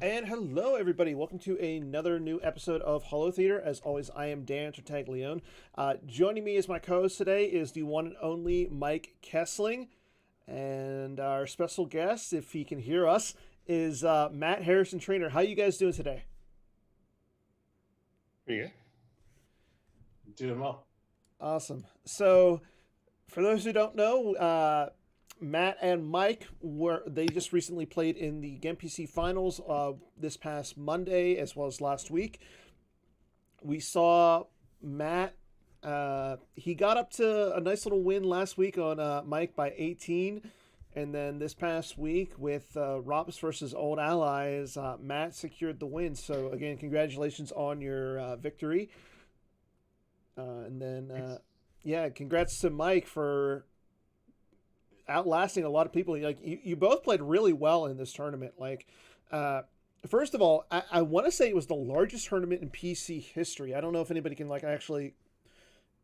And hello, everybody. Welcome to another new episode of Holotheatre. As always, I am Dan Tartaglione. Joining me as my co-host today is the one and only Mike Kessling. And our special guest, if he can hear us, is Matt Harrison Trainer. How you guys doing today? Pretty good. Doing well. Awesome. So, for those who don't know, Matt and Mike they just recently played in the GamePC finals this past Monday as well as last week. We saw Matt. He got up to a nice little win last week on Mike by 18, and then this past week with Robs versus Old Allies, Matt secured the win. So again, congratulations on your victory. And then yeah, congrats to Mike for outlasting a lot of people. Like you both played really well in this tournament. Like, first of all, I want to say it was the largest tournament in PC history. I don't know if anybody can like actually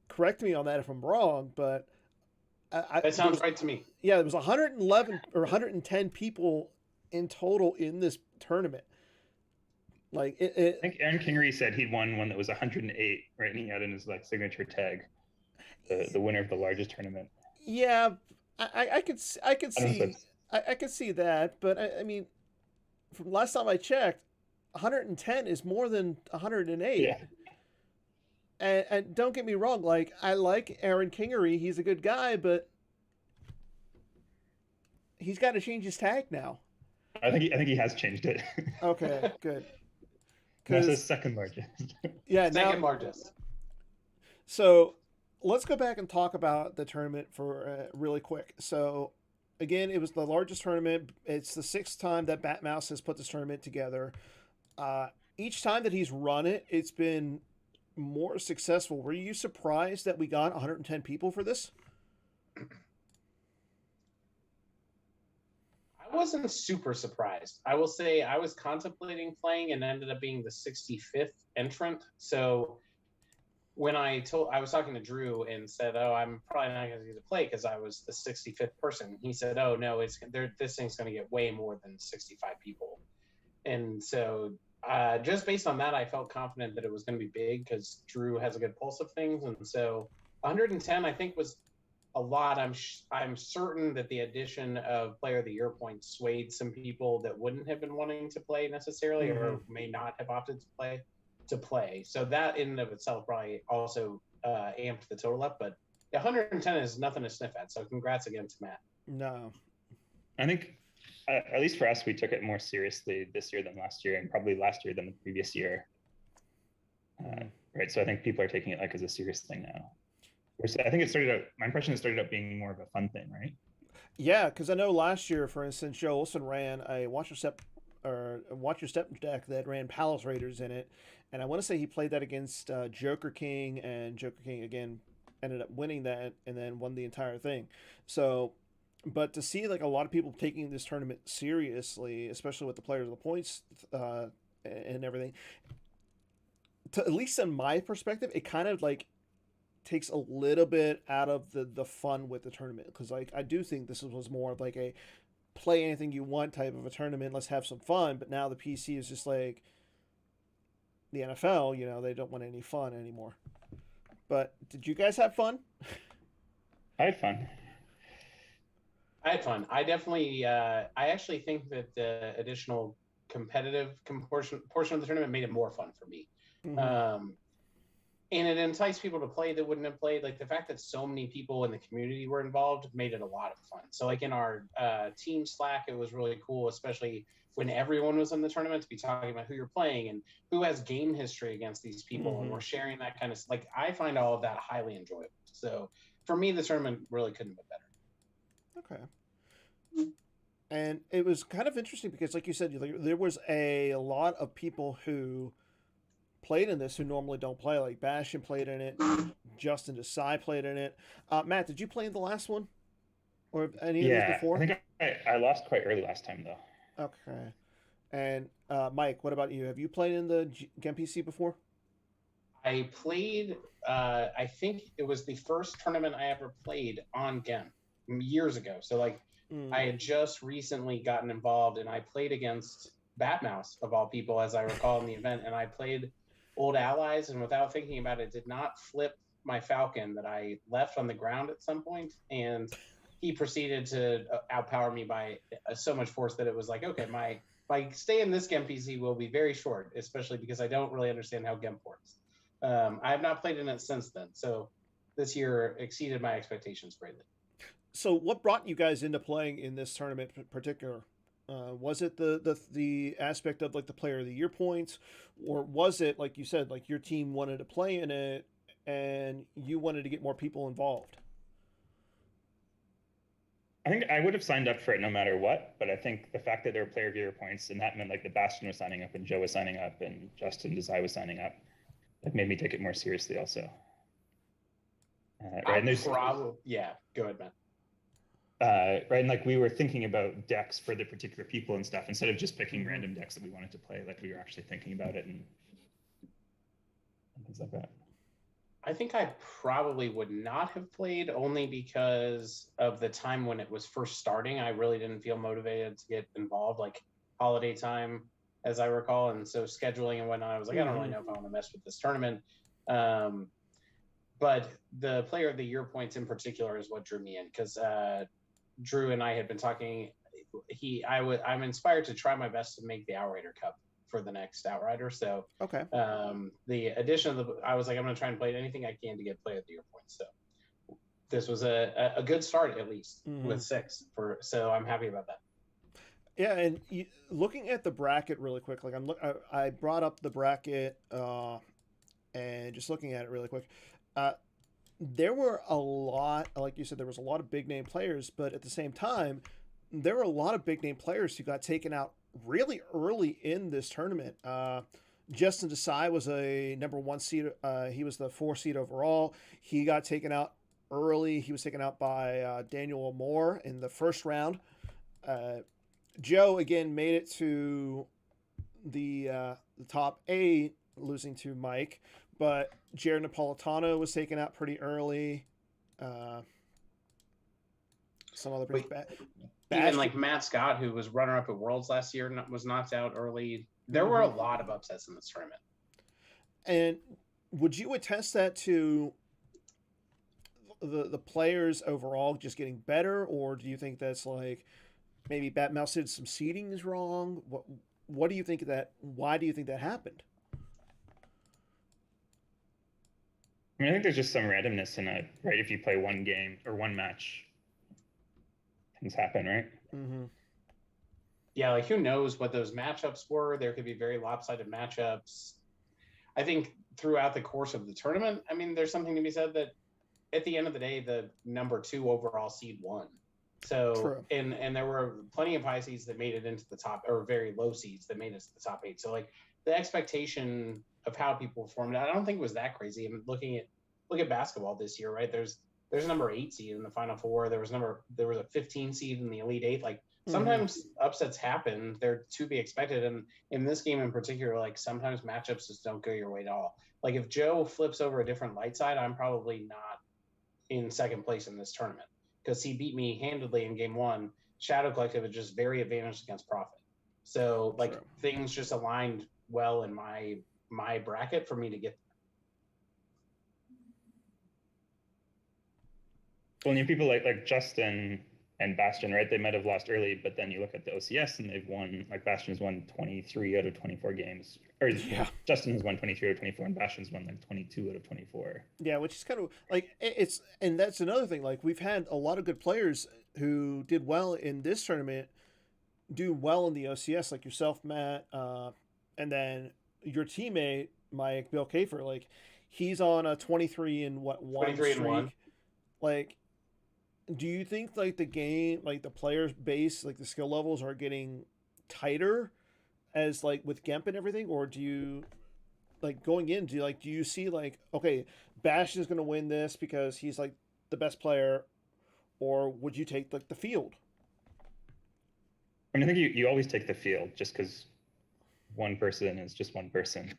correct me on that if I'm wrong, but that sounds right to me. Yeah, there was 111 or 110 people in total in this tournament. Like I think Aaron Kingery said he'd won one that was 108, right? And he had in his like signature tag, the winner of the largest tournament. Yeah, I could see I could see that, but I mean, from last time I checked, 110 is more than 108. Yeah. And don't get me wrong, like I like Aaron Kingery, he's a good guy, but he's got to change his tag now. I think he has changed it. Okay, good. That's his second largest. Yeah, second largest. So let's go back and talk about the tournament for really quick. So again, it was the largest tournament. It's the sixth time that Batmouse has put this tournament together. Each time that he's run it, it's been more successful. Were you surprised that we got 110 people for this? I wasn't super surprised. I will say I was contemplating playing and ended up being the 65th entrant. So when I was talking to Drew and said, "Oh, I'm probably not going to get to play because I was the 65th person." He said, "Oh no, this thing's going to get way more than 65 people." And so just based on that, I felt confident that it was going to be big because Drew has a good pulse of things. And so 110, I think, was a lot. I'm certain that the addition of Player of the Year points swayed some people that wouldn't have been wanting to play necessarily, or may not have opted to play. So that in and of itself probably also amped the total up. But 110 is nothing to sniff at. So congrats again to Matt. No, I think at least for us, we took it more seriously this year than last year, and probably last year than the previous year. Right. So I think people are taking it like as a serious thing now. I think my impression it started out being more of a fun thing, right? yeah, because I know last year, for instance, Joe Olson ran a Watch Your Step deck that ran Palace Raiders in it, and I want to say he played that against Joker King, and Joker King again ended up winning that and then won the entire thing. So, but to see like a lot of people taking this tournament seriously, especially with the players of the points and everything, at least in my perspective, it kind of like takes a little bit out of the fun with the tournament, because like I do think this was more of like a play anything you want type of a tournament. Let's have some fun. But now the PC is just like the NFL. You know, they don't want any fun anymore. But did you guys have fun? I had fun. I had fun. I definitely. I actually think that the additional competitive portion of the tournament made it more fun for me. Mm-hmm. And it enticed people to play that wouldn't have played. Like the fact that so many people in the community were involved made it a lot of fun. So like in our team Slack, it was really cool, especially when everyone was in the tournament, to be talking about who you're playing and who has game history against these people. And we're sharing that kind of, like, I find all of that highly enjoyable. So for me, the tournament really couldn't have been better. Okay. And it was kind of interesting because, like you said, there was a lot of people who played in this who normally don't play. Like Bastion played in it, Justin Desai played in it. Matt, did you play in the last one, or any of those before? I think I lost quite early last time though. Okay. And Mike, what about you? Have you played in the GamePC before? I played. I think it was the first tournament I ever played on Gem years ago. So like I had just recently gotten involved, and I played against Batmouse of all people, as I recall in the event, and I played Old Allies, and without thinking about it, did not flip my Falcon that I left on the ground at some point, and he proceeded to outpower me by so much force that it was like, okay, my stay in this Gemp PC will be very short, especially because I don't really understand how Gemp works. I have not played in it since then, so this year exceeded my expectations greatly. So, what brought you guys into playing in this tournament in particular? Was it the aspect of like the Player of the Year points, or was it like you said, like your team wanted to play in it and you wanted to get more people involved? I think I would have signed up for it no matter what, but I think the fact that there were Player of the Year points, and that meant like the Bastion was signing up and Joe was signing up and Justin Desai was signing up, it made me take it more seriously also. Right, and yeah, go ahead, man. Right, and like we were thinking about decks for the particular people and stuff instead of just picking random decks that we wanted to play. Like we were actually thinking about it and things like that. I think I probably would not have played, only because of the time when it was first starting. I really didn't feel motivated to get involved, like holiday time, as I recall, and so scheduling and whatnot. I was like, I don't really know if I want to mess with this tournament. But the Player of the Year points in particular is what drew me in, because Drew and I had been talking. I'm inspired to try my best to make the Outrider Cup for the next Outrider. So okay, the addition of I was like, I'm going to try and play anything I can to get Player of the Year points. So this was a good start, at least with 6. So I'm happy about that. Yeah, and looking at the bracket really quick, like I brought up the bracket and just looking at it really quick. There were a lot, like you said, there was a lot of big name players, but at the same time, there were a lot of big name players who got taken out really early in this tournament. Justin Desai was a number 1 seed. He was the 4 seed overall. He got taken out early. He was taken out by Daniel Moore in the first round. Joe again made it to the top 8, losing to Mike. But Jared Napolitano was taken out pretty early. Some other pretty bad. Even like Matt Scott, who was runner-up at Worlds last year, was knocked out early. There were a lot of upsets in this tournament. And would you attest that to the players overall just getting better, or do you think that's like maybe Batmouse did some seeding is wrong? What do you think of that? Why do you think that happened? I mean, I think there's just some randomness in it, right? If you play one game or one match, things happen, right? Yeah, like who knows what those matchups were? There could be very lopsided matchups. I think throughout the course of the tournament, I mean, there's something to be said that at the end of the day, the number 2 overall seed won. So, true. And there were plenty of high seeds that made it into the top, or very low seeds that made it to the top 8. So, like the expectation of how people performed, I don't think it was that crazy. I mean, look at basketball this year, right? There's a number 8 seed in the Final Four. There was a 15 seed in the Elite 8. Like sometimes upsets happen; they're to be expected. And in this game in particular, like sometimes matchups just don't go your way at all. Like if Joe flips over a different light side, I'm probably not in second place in this tournament because he beat me handedly in game 1. Shadow Collective is just very advantaged against Prophet. So like things just aligned well in my bracket for me to get. Well, you people like Justin and Bastion, right? They might have lost early, but then you look at the OCS and they've won, like Bastion's won 23 out of 24 games. Or Justin has won 23 out of 24 and Bastion's won like 22 out of 24. Yeah, which is kind of like and that's another thing. Like we've had a lot of good players who did well in this tournament, do well in the OCS, like yourself, Matt, and then your teammate, Mike Bill Kafer, like he's on a 23 and 1 streak. Like, do you think like the game, like the players base, like the skill levels are getting tighter as like with Gemp and everything, or do you like going in? Do you see like, okay, Bastion is going to win this because he's like the best player, or would you take like the field? I mean, I think you always take the field just because one person is just one person.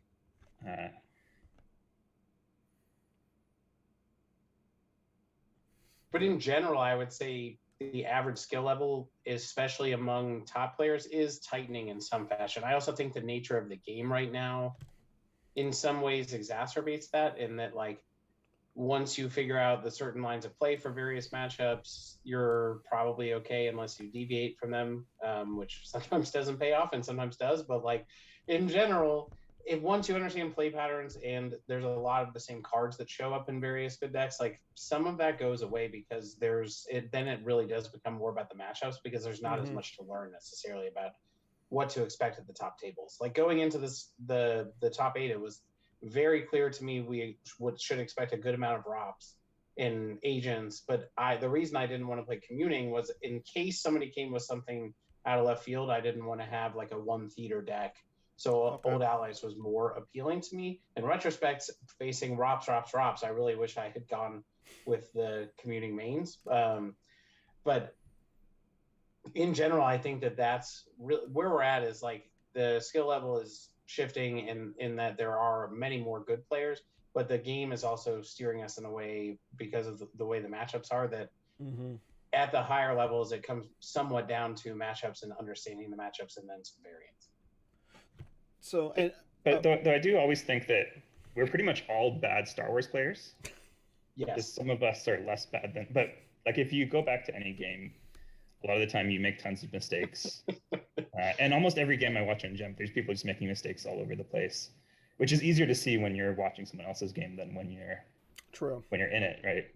But in general, I would say the average skill level, especially among top players, is tightening in some fashion. I also think the nature of the game right now in some ways exacerbates that, in that like once you figure out the certain lines of play for various matchups, you're probably okay unless you deviate from them, which sometimes doesn't pay off and sometimes does. But like in general, if once you understand play patterns and there's a lot of the same cards that show up in various good decks, like some of that goes away because then it really does become more about the matchups, because there's not as much to learn necessarily about what to expect at the top tables. Like going into the top 8, it was very clear to me we should expect a good amount of ROPs in agents, but the reason I didn't want to play communing was in case somebody came with something out of left field, I didn't want to have like a one theater deck. So Old Allies was more appealing to me. In retrospect, facing ROPs, I really wish I had gone with the commuting mains. But in general, I think that's really where we're at, is like the skill level is shifting in that there are many more good players, but the game is also steering us in a way, because of the way the matchups are, that at the higher levels, it comes somewhat down to matchups and understanding the matchups and then some variance. So, but though I do always think that we're pretty much all bad Star Wars players. Yes. Just some of us are less bad than, but like if you go back to any game, a lot of the time you make tons of mistakes. And almost every game I watch on Jump, there's people just making mistakes all over the place, which is easier to see when you're watching someone else's game than when you're in it, right?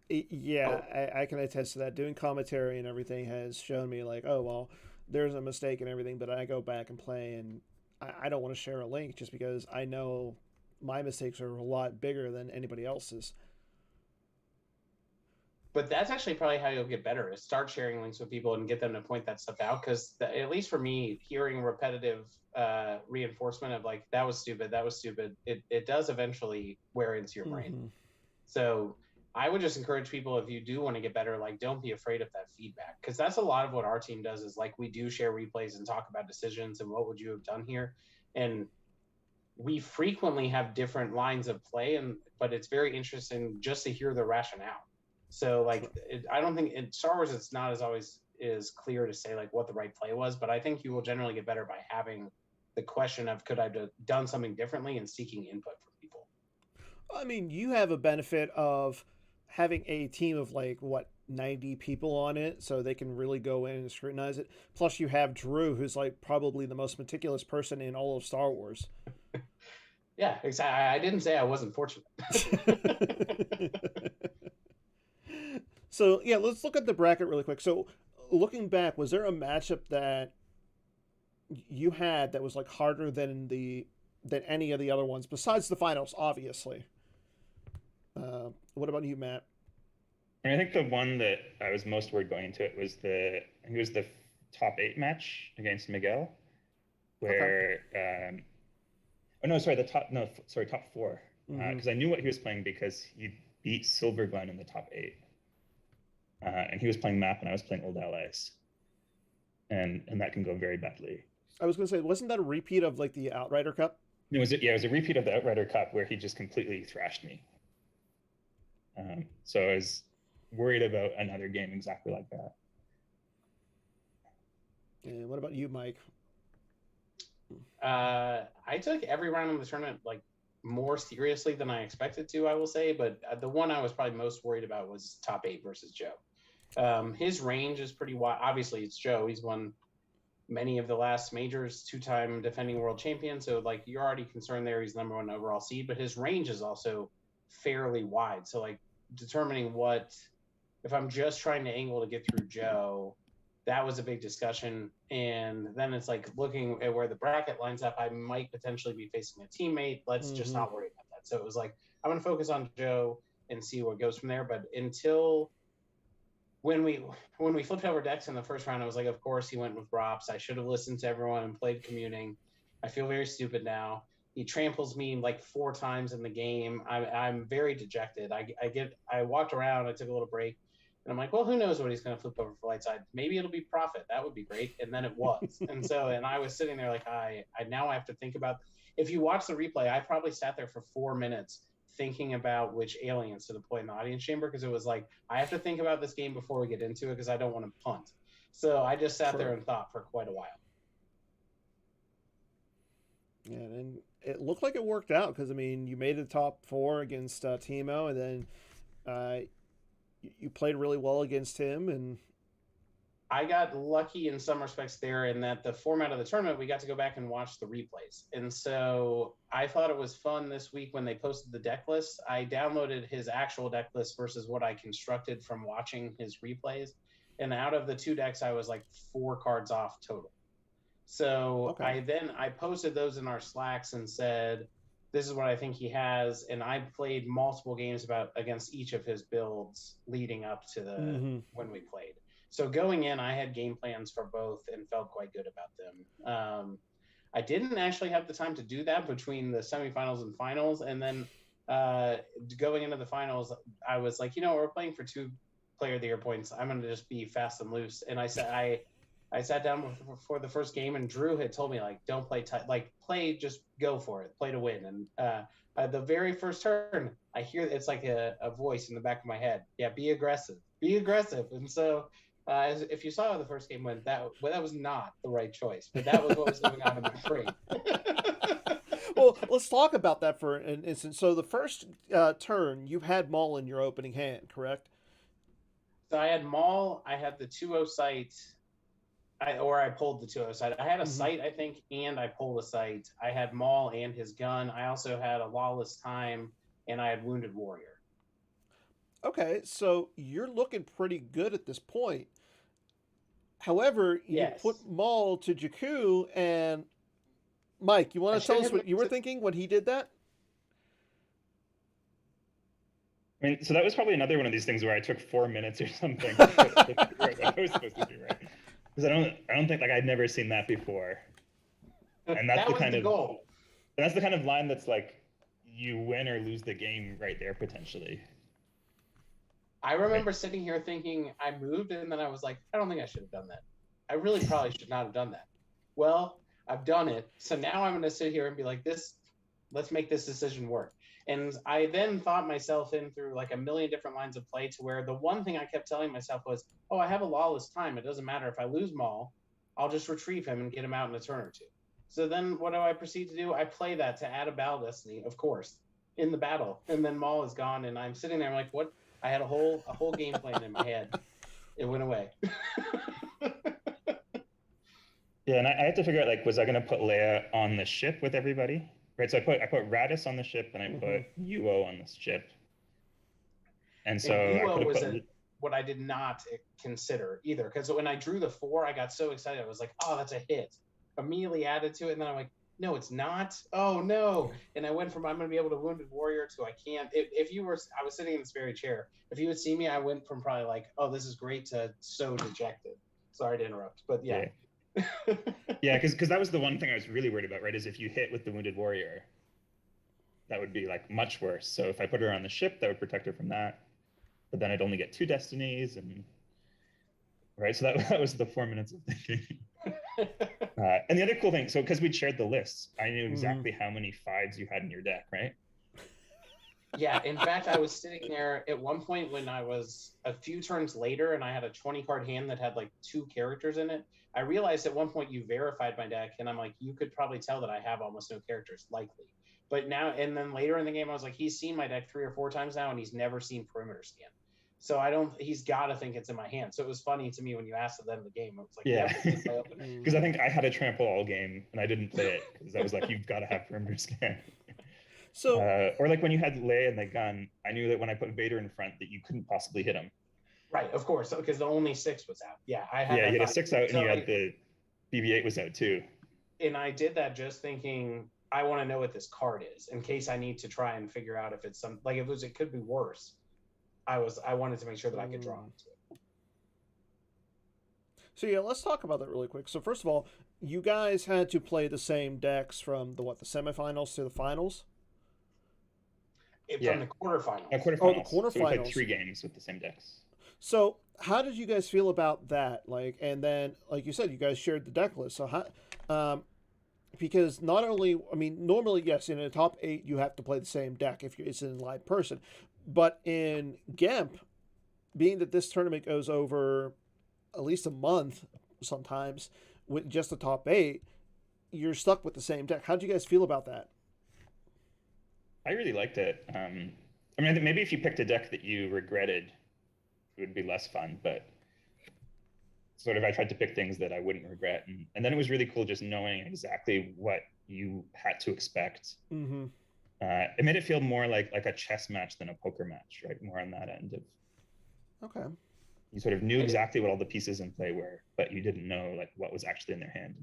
Yeah, I can attest to that. Doing commentary and everything has shown me like, oh, well, there's a mistake and everything, but I go back and play, and I don't want to share a link just because I know my mistakes are a lot bigger than anybody else's. But that's actually probably how you'll get better, is start sharing links with people and get them to point that stuff out. Because at least for me, hearing repetitive reinforcement of like, that was stupid, it does eventually wear into your brain. So I would just encourage people, if you do want to get better, like don't be afraid of that feedback. Because that's a lot of what our team does, is like we do share replays and talk about decisions and what would you have done here. And we frequently have different lines of play, but it's very interesting just to hear the rationale. So like, I don't think in Star Wars it's not as always is clear to say like what the right play was, but I think you will generally get better by having the question of could I have done something differently, and seeking input from people. I mean, you have a benefit of having a team of like 90 people on it, so they can really go in and scrutinize it. Plus, you have Drew, who's like probably the most meticulous person in all of Star Wars. Yeah, exactly. I didn't say I wasn't fortunate. So yeah, let's look at the bracket really quick. So looking back, was there a matchup that you had that was like harder than any of the other ones besides the finals, obviously? What about you, Matt? And I think the one that I was most worried going into it was the top 8 match against Miguel, where top 4, because I knew what he was playing because he beat Silver Glen in the top 8. And he was playing map and I was playing Old Allies, and that can go very badly. I was going to say, wasn't that a repeat of like the Outrider Cup? It was a repeat of the Outrider Cup where he just completely thrashed me. So I was worried about another game exactly like that. And what about you, Mike? I took every round of the tournament like more seriously than I expected to, I will say, but the one I was probably most worried about was top 8 versus Joe. His range is pretty wide. Obviously, it's Joe. He's won many of the last majors, 2-time defending world champion. So, like, you're already concerned there. He's number 1 overall seed, but his range is also fairly wide. So, like, determining if I'm just trying to angle to get through Joe, that was a big discussion. And then it's like looking at where the bracket lines up, I might potentially be facing a teammate. Let's just not worry about that. So it was like, I'm going to focus on Joe and see what goes from there. But until when we flipped over decks in the first round, I was like, of course he went with ROPS. I should have listened to everyone and played communing. I feel very stupid now. He tramples me like 4 times in the game. I'm very dejected. I walked around, I took a little break, and I'm like, well, who knows what he's going to flip over for light side? Maybe it'll be Prophet. That would be great. And then it was. and I was sitting there like, I now have to think about, if you watch the replay, I probably sat there for 4 minutes thinking about which aliens to deploy in the audience chamber, because it was like, I have to think about this game before we get into it because I don't want to punt. So I just sat there and thought for quite a while. Yeah, and it looked like it worked out because, I mean, you made the top 4 against Timo, and then you played really well against him, and I got lucky in some respects there in that the format of the tournament, we got to go back and watch the replays. And so I thought it was fun this week when they posted the deck list. I downloaded his actual deck list versus what I constructed from watching his replays. And out of the 2 decks, I was like 4 cards off total. So I posted those in our Slacks and said, this is what I think he has. And I played multiple games against each of his builds leading up to the when we played. So going in, I had game plans for both and felt quite good about them. I didn't actually have the time to do that between the semifinals and finals. And then going into the finals, I was like, we're playing for 2 player of the year points. I'm going to just be fast and loose. And I sat down for the first game, and Drew had told me, like, don't play tight, like, play, just go for it, play to win. And the very first turn, I hear it's like a voice in the back of my head. Yeah, be aggressive. And so if you saw how the first game went, that was not the right choice, but that was what was going on in my brain. Well, let's talk about that for an instant. So the first turn, you had Maul in your opening hand, correct? So I had Maul, I had the 2-0 sight, I pulled the 2-0 sight. I had a sight, I think, and I pulled a sight. I had Maul and his gun. I also had a Lawless Time, and I had Wounded Warrior. Okay, so you're looking pretty good at this point. However, you put Maul to Jakku, and Mike, you want to tell us what you were thinking when he did that? I mean, so that was probably another one of these things where I took 4 minutes or something to figure out what I was supposed to do, right? Because I don't think, like, I'd never seen that before. And that's the goal. And that's the kind of line that's like, you win or lose the game right there potentially. I remember sitting here thinking I moved, and then I was like, I don't think I should have done that. I really probably should not have done that. Well, I've done it. So now I'm going to sit here and be like, let's make this decision work. And I then thought myself in through like a million different lines of play to where the one thing I kept telling myself was, I have a Lawless Time. It doesn't matter if I lose Maul, I'll just retrieve him and get him out in a turn or 2. So then what do I proceed to do? I play that to add a Battle Destiny, of course, in the battle. And then Maul is gone, and I'm sitting there, I'm like, what? I had a whole game plan in my head. It went away. Yeah, and I had to figure out, like, was I going to put Leia on the ship with everybody? Right, so I put Radis on the ship, and I put Yuo on the ship. And so Yuo was what I did not consider either, because when I drew the 4, I got so excited. I was like, oh, that's a hit. Immediately added to it, and then I'm like, no, it's not. Oh, no. And I went from I'm going to be able to Wounded Warrior to I can't. I was sitting in this very chair. If you would see me, I went from probably like, oh, this is great to so dejected. Sorry to interrupt, but yeah. Yeah, because that was the one thing I was really worried about, right, is if you hit with the Wounded Warrior, that would be like much worse. So if I put her on the ship, that would protect her from that. But then I'd only get 2 destinies, and right, so that was the 4 minutes of thinking. And the other cool thing, so because we'd shared the lists, I knew exactly how many 5s you had in your deck, right? Yeah, in fact, I was sitting there at one point when I was a few turns later and I had a 20-card hand that had like 2 characters in it. I realized at one point you verified my deck, and I'm like, you could probably tell that I have almost no characters, likely. But now, and then later in the game, I was like, he's seen my deck 3 or 4 times now, and he's never seen Perimeter Scan. So he's got to think it's in my hand. So it was funny to me when you asked at the end of the game. I was like, yeah, because I think I had a trample all game and I didn't play it because I was like, you've got to have Perimeter Scan. So, or like when you had Leia and the gun, I knew that when I put Vader in front that you couldn't possibly hit him. Right, of course, because the only 6 was out. Yeah, you had a 6 out, and you had the BB-8 was out too. And I did that just thinking, I want to know what this card is in case I need to try and figure out if it's it could be worse. I wanted to make sure that I could draw into it. So yeah, let's talk about that really quick. So first of all, you guys had to play the same decks from the semifinals to the finals? From the quarterfinals. Oh, the quarterfinals. So we played 3 games with the same decks. So how did you guys feel about that? And then, like you said, you guys shared the deck list. So because not only, I mean, normally, yes, in a top 8, you have to play the same deck if it's in live person. But in GEMP, being that this tournament goes over at least a month sometimes with just the top 8, you're stuck with the same deck. How do you guys feel about that? I really liked it. I mean, I think maybe if you picked a deck that you regretted, it would be less fun. But sort of, I tried to pick things that I wouldn't regret, and then it was really cool just knowing exactly what you had to expect. Mm-hmm. It made it feel more like a chess match than a poker match, right? More on that end of. Okay. You sort of knew exactly what all the pieces in play were, but you didn't know like what was actually in their hand.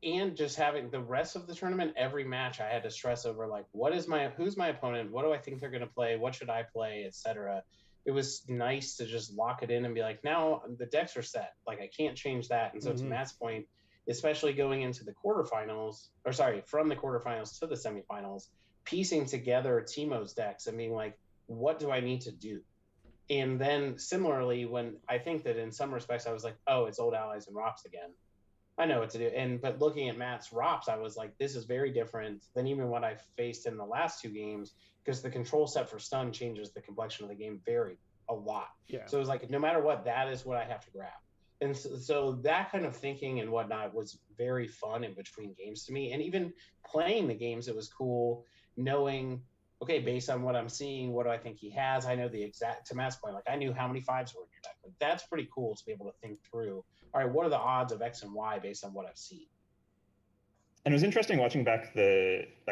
And just having the rest of the tournament, every match I had to stress over like, who's my opponent? What do I think they're going to play? What should I play, etc. It was nice to just lock it in and be like, now the decks are set. Like I can't change that. And so to Matt's point, especially going into the quarterfinals, from the quarterfinals to the semifinals, piecing together Timo's decks and being like, what do I need to do? And then similarly, when I think that in some respects I was like, oh, it's old allies and ROPS again. I know what to do. But looking at Matt's ROPS, I was like, this is very different than even what I faced in the last 2 games, because the control set for stun changes the complexion of the game a lot. Yeah. So it was like, no matter what, that is what I have to grab. And so that kind of thinking and whatnot was very fun in between games to me. And even playing the games, it was cool knowing, okay, based on what I'm seeing, what do I think he has? I know the exact, to Matt's point, like I knew how many 5s were in your deck. Like, that's pretty cool to be able to think through, all right, what are the odds of X and Y based on what I've seen? And it was interesting watching back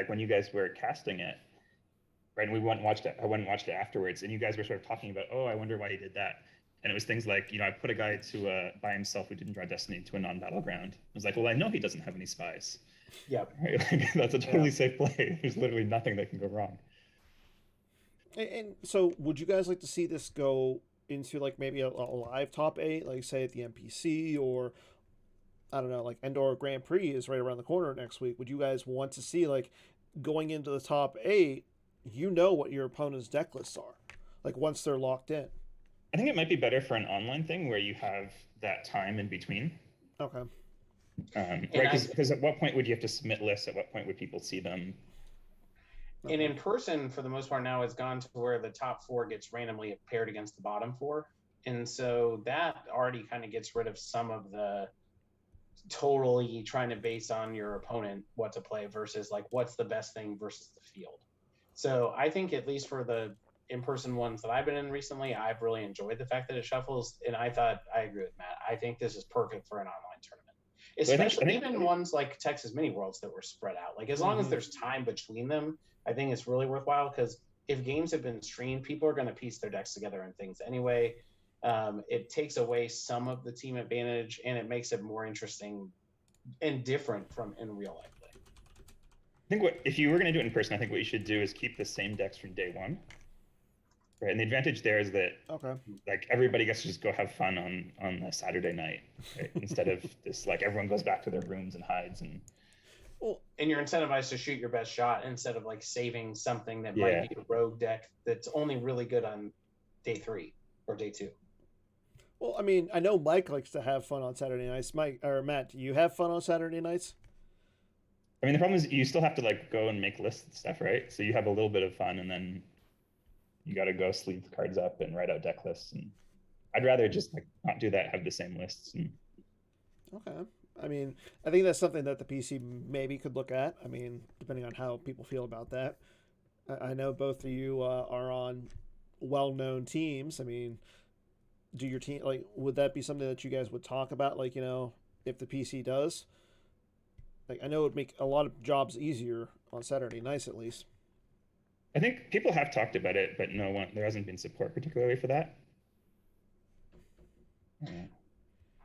when you guys were casting it, right? And we went and watched it. I went and watched it afterwards, and you guys were sort of talking about, oh, I wonder why he did that. And it was things like, I put a guy to by himself who didn't draw Destiny to a non-battleground. I was like, well, I know he doesn't have any spies. Yeah. Right? Like, that's a totally safe play. There's literally nothing that can go wrong. And so, would you guys like to see this go into like maybe a live top 8, like say at the NPC, or I don't know, like Endor Grand Prix is right around the corner next week? Would you guys want to see like going into the top 8, what your opponent's deck lists are, like once they're locked in? I think it might be better for an online thing where you have that time in between. Okay. Right, because at what point would you have to submit lists? At what point would people see them? And in person, for the most part now, it's gone to where the top 4 gets randomly paired against the bottom 4. And so that already kind of gets rid of some of the totally trying to base on your opponent what to play versus like what's the best thing versus the field. So I think at least for the in-person ones that I've been in recently, I've really enjoyed the fact that it shuffles. And I agree with Matt. I think this is perfect for an online tournament, especially even ones like Texas Mini Worlds that were spread out. Like as long as there's time between them, I think it's really worthwhile, because if games have been streamed, people are going to piece their decks together and things anyway. It takes away some of the team advantage, and it makes it more interesting and different from in real life play. I think if you were going to do it in person, I think what you should do is keep the same decks from day one. Right, and the advantage there is that like everybody gets to just go have fun on a Saturday night, right? Instead of this like everyone goes back to their rooms and hides and. Well, and you're incentivized to shoot your best shot instead of like saving something that might be a rogue deck that's only really good on day 3 or day 2. Well, I mean, I know Mike likes to have fun on Saturday nights. Mike or Matt, do you have fun on Saturday nights? I mean, the problem is you still have to like go and make lists and stuff, right? So you have a little bit of fun, and then you got to go sleeve the cards up and write out deck lists. And I'd rather just like not do that, have the same lists. Okay. I mean, I think that's something that the PC maybe could look at. I mean, depending on how people feel about that. I know both of you are on well-known teams. I mean, do your team, like, would that be something that you guys would talk about? Like, if the PC does? Like, I know it would make a lot of jobs easier on Saturday nights, at least. I think people have talked about it, but there hasn't been support particularly for that.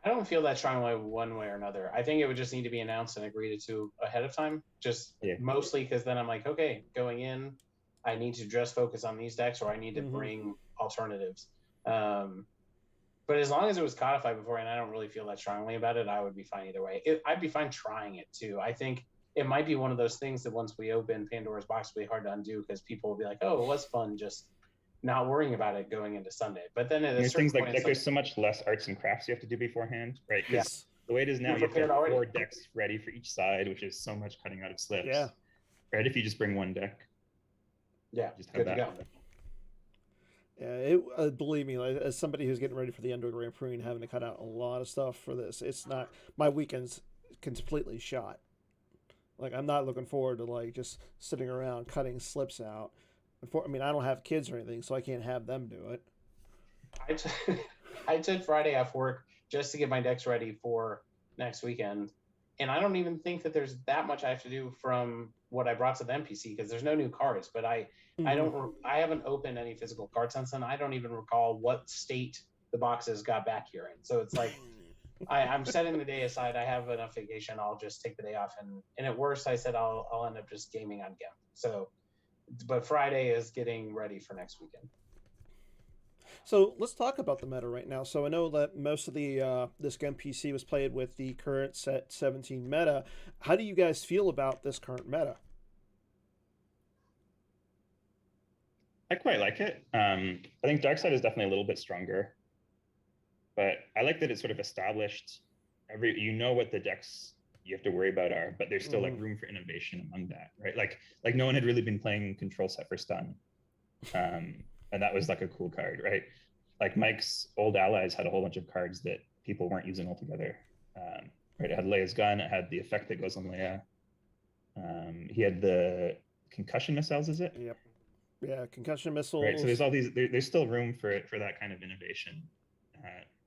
I don't feel that strongly one way or another. I think it would just need to be announced and agreed to ahead of time, mostly because then I'm like, okay, going in, I need to just focus on these decks, or I need to bring alternatives. But as long as it was codified before, and I don't really feel that strongly about it, I would be fine either way. I'd be fine trying it too. I think it might be one of those things that once we open Pandora's box, it'll be hard to undo, because people will be like, oh, it was fun just not worrying about it going into Sunday. But then there's things like there's so much less arts and crafts you have to do beforehand, right? Yes. The way it is now, You're you have to have prepared already. 4 decks ready for each side, which is so much cutting out of slips. Yeah. Right? If you just bring one deck, Yeah, just have good to that. go. Yeah, believe me, like, as somebody who's getting ready for the Indoor Grand Prix and having to cut out a lot of stuff for this, it's not my weekend's completely shot. Like I'm not looking forward to like just sitting around cutting slips out. I mean, I don't have kids or anything, so I can't have them do it. I took Friday off work just to get my decks ready for next weekend, and I don't even think that there's that much I have to do from what I brought to the NPC because there's no new cards. But I haven't opened any physical cards since then. I don't even recall what state the boxes got back here in. So it's like I'm setting the day aside. I have enough vacation. I'll just take the day off, and at worst, I said I'll end up just gaming on GIMP. So, but Friday is getting ready for next weekend. So let's talk about the meta right now. So I know that most of the this GIMP PC was played with the current set 17 meta. How do you guys feel about this current meta? I quite like it. I think Darkside is definitely a little bit stronger, but I like that it's sort of established. You know what the decks you have to worry about are, but there's still like room for innovation among that, right? Like no one had really been playing Control Set for Stun, and that was like a cool card, right? Like Mike's old allies had a whole bunch of cards that people weren't using altogether. Right, it had Leia's gun, it had the effect that goes on Leia. He had the concussion missiles, is it? Yep. Yeah, concussion missiles. Right, so there's all these. There's still room for that kind of innovation,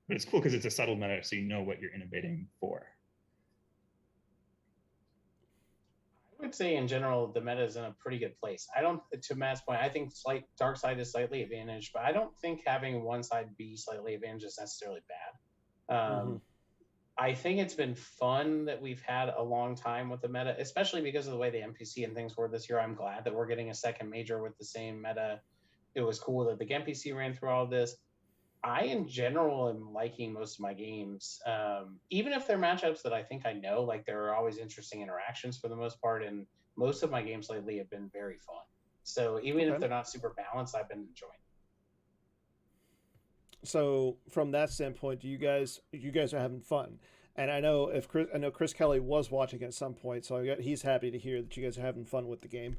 but it's cool because it's a subtle meta, so you know what you're innovating for. I would say in general the meta is in a pretty good place. I don't, to Matt's point, I think dark side is slightly advantaged, but I don't think having one side be slightly advantaged is necessarily bad. I think it's been fun that we've had a long time with the meta, especially because of the way the NPC and things were this year. I'm glad that we're getting a second major with the same meta. It was cool that the NPC ran through all of this. I, in general, am liking most of my games, even if they're matchups that I think I know. Like, there are always interesting interactions for the most part, and most of my games lately have been very fun. So even if they're not super balanced, I've been enjoying. So from that standpoint, you guys are having fun, and I know Chris Kelly was watching at some point, so he's happy to hear that you guys are having fun with the game.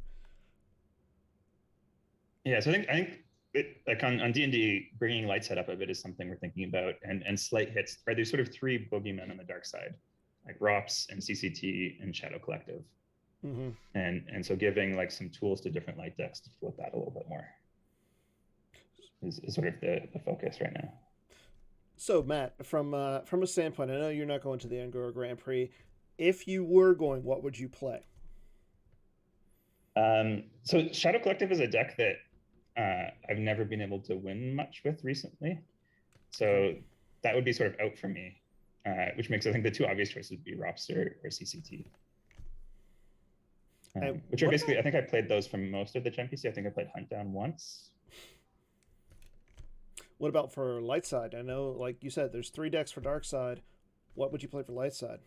Yeah, so I think it, like on D&D, bringing light set up a bit is something we're thinking about, and slight hits. Right, there's sort of 3 boogeymen on the dark side, like ROPS and CCT and Shadow Collective, and so giving like some tools to different light decks to flip that a little bit more is sort of the focus right now. So Matt, from a standpoint, I know you're not going to the Indoor Grand Prix. If you were going, what would you play? So Shadow Collective is a deck that I've never been able to win much with recently. So that would be sort of out for me, which makes, I think, the 2 obvious choices would be ROPS or CCT. Which are basically, I think I played those from most of the GMPC. I think I played Hunt Down once. What about for light side? I know, like you said, there's 3 decks for dark side. What would you play for light side?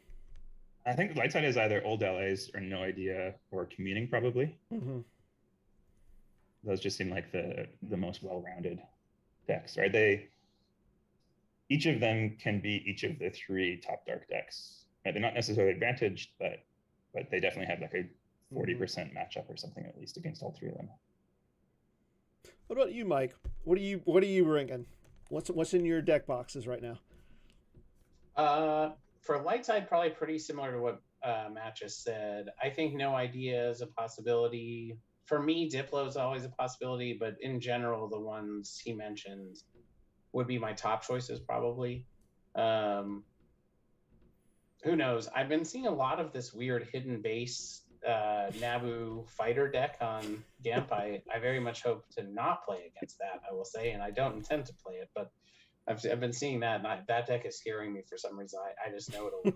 I think light side is either old LAs or no idea or communing probably. Those just seem like the most well-rounded decks, right? Each of them can be each of the 3 top dark decks. Right? They're not necessarily advantaged, but they definitely have like a 40% matchup or something at least against all 3 of them. What about you, Mike? What are you bringing? What's in your deck boxes right now? For light side, probably pretty similar to what Matt just said. I think no idea is a possibility. For me, Diplo is always a possibility, but in general, the ones he mentioned would be my top choices probably. Who knows? I've been seeing a lot of this weird hidden base Naboo fighter deck on GAMP. I very much hope to not play against that, I will say, and I don't intend to play it, but I've been seeing that, and that deck is scaring me for some reason. I just know it'll.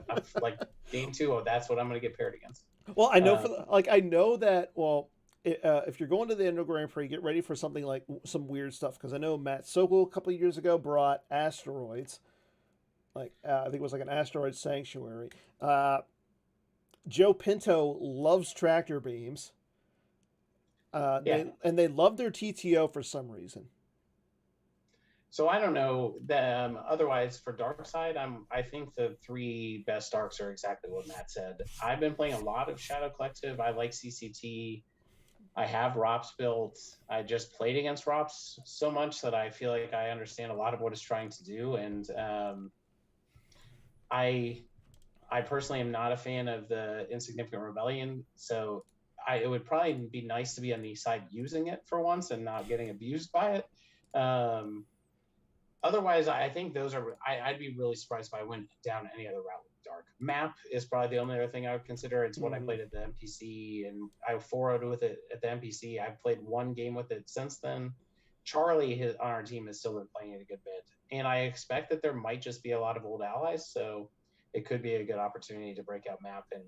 I'm like game 2. Oh, that's what I'm going to get paired against. Well, I know I know that. Well, if you're going to the Indoor Grand Prix, get ready for something like some weird stuff, because I know Matt Sokol a couple of years ago brought asteroids. Like I think it was like an asteroid sanctuary. Joe Pinto loves tractor beams. They love their TTO for some reason. So I don't know. Otherwise, for dark side, I think the three best darks are exactly what Matt said. I've been playing a lot of Shadow Collective. I like CCT. I have ROPS built. I just played against ROPS so much that I feel like I understand a lot of what it's trying to do. And I personally am not a fan of the Insignificant Rebellion. So it would probably be nice to be on the side using it for once and not getting abused by it. Otherwise, I think those are. I'd be really surprised if I went down any other route with dark. Map is probably the only other thing I would consider. It's what I played at the MPC, and I 4-0'd with it at the MPC. I've played one game with it since then. Charlie on our team has still been playing it a good bit, and I expect that there might just be a lot of old allies, so it could be a good opportunity to break out map and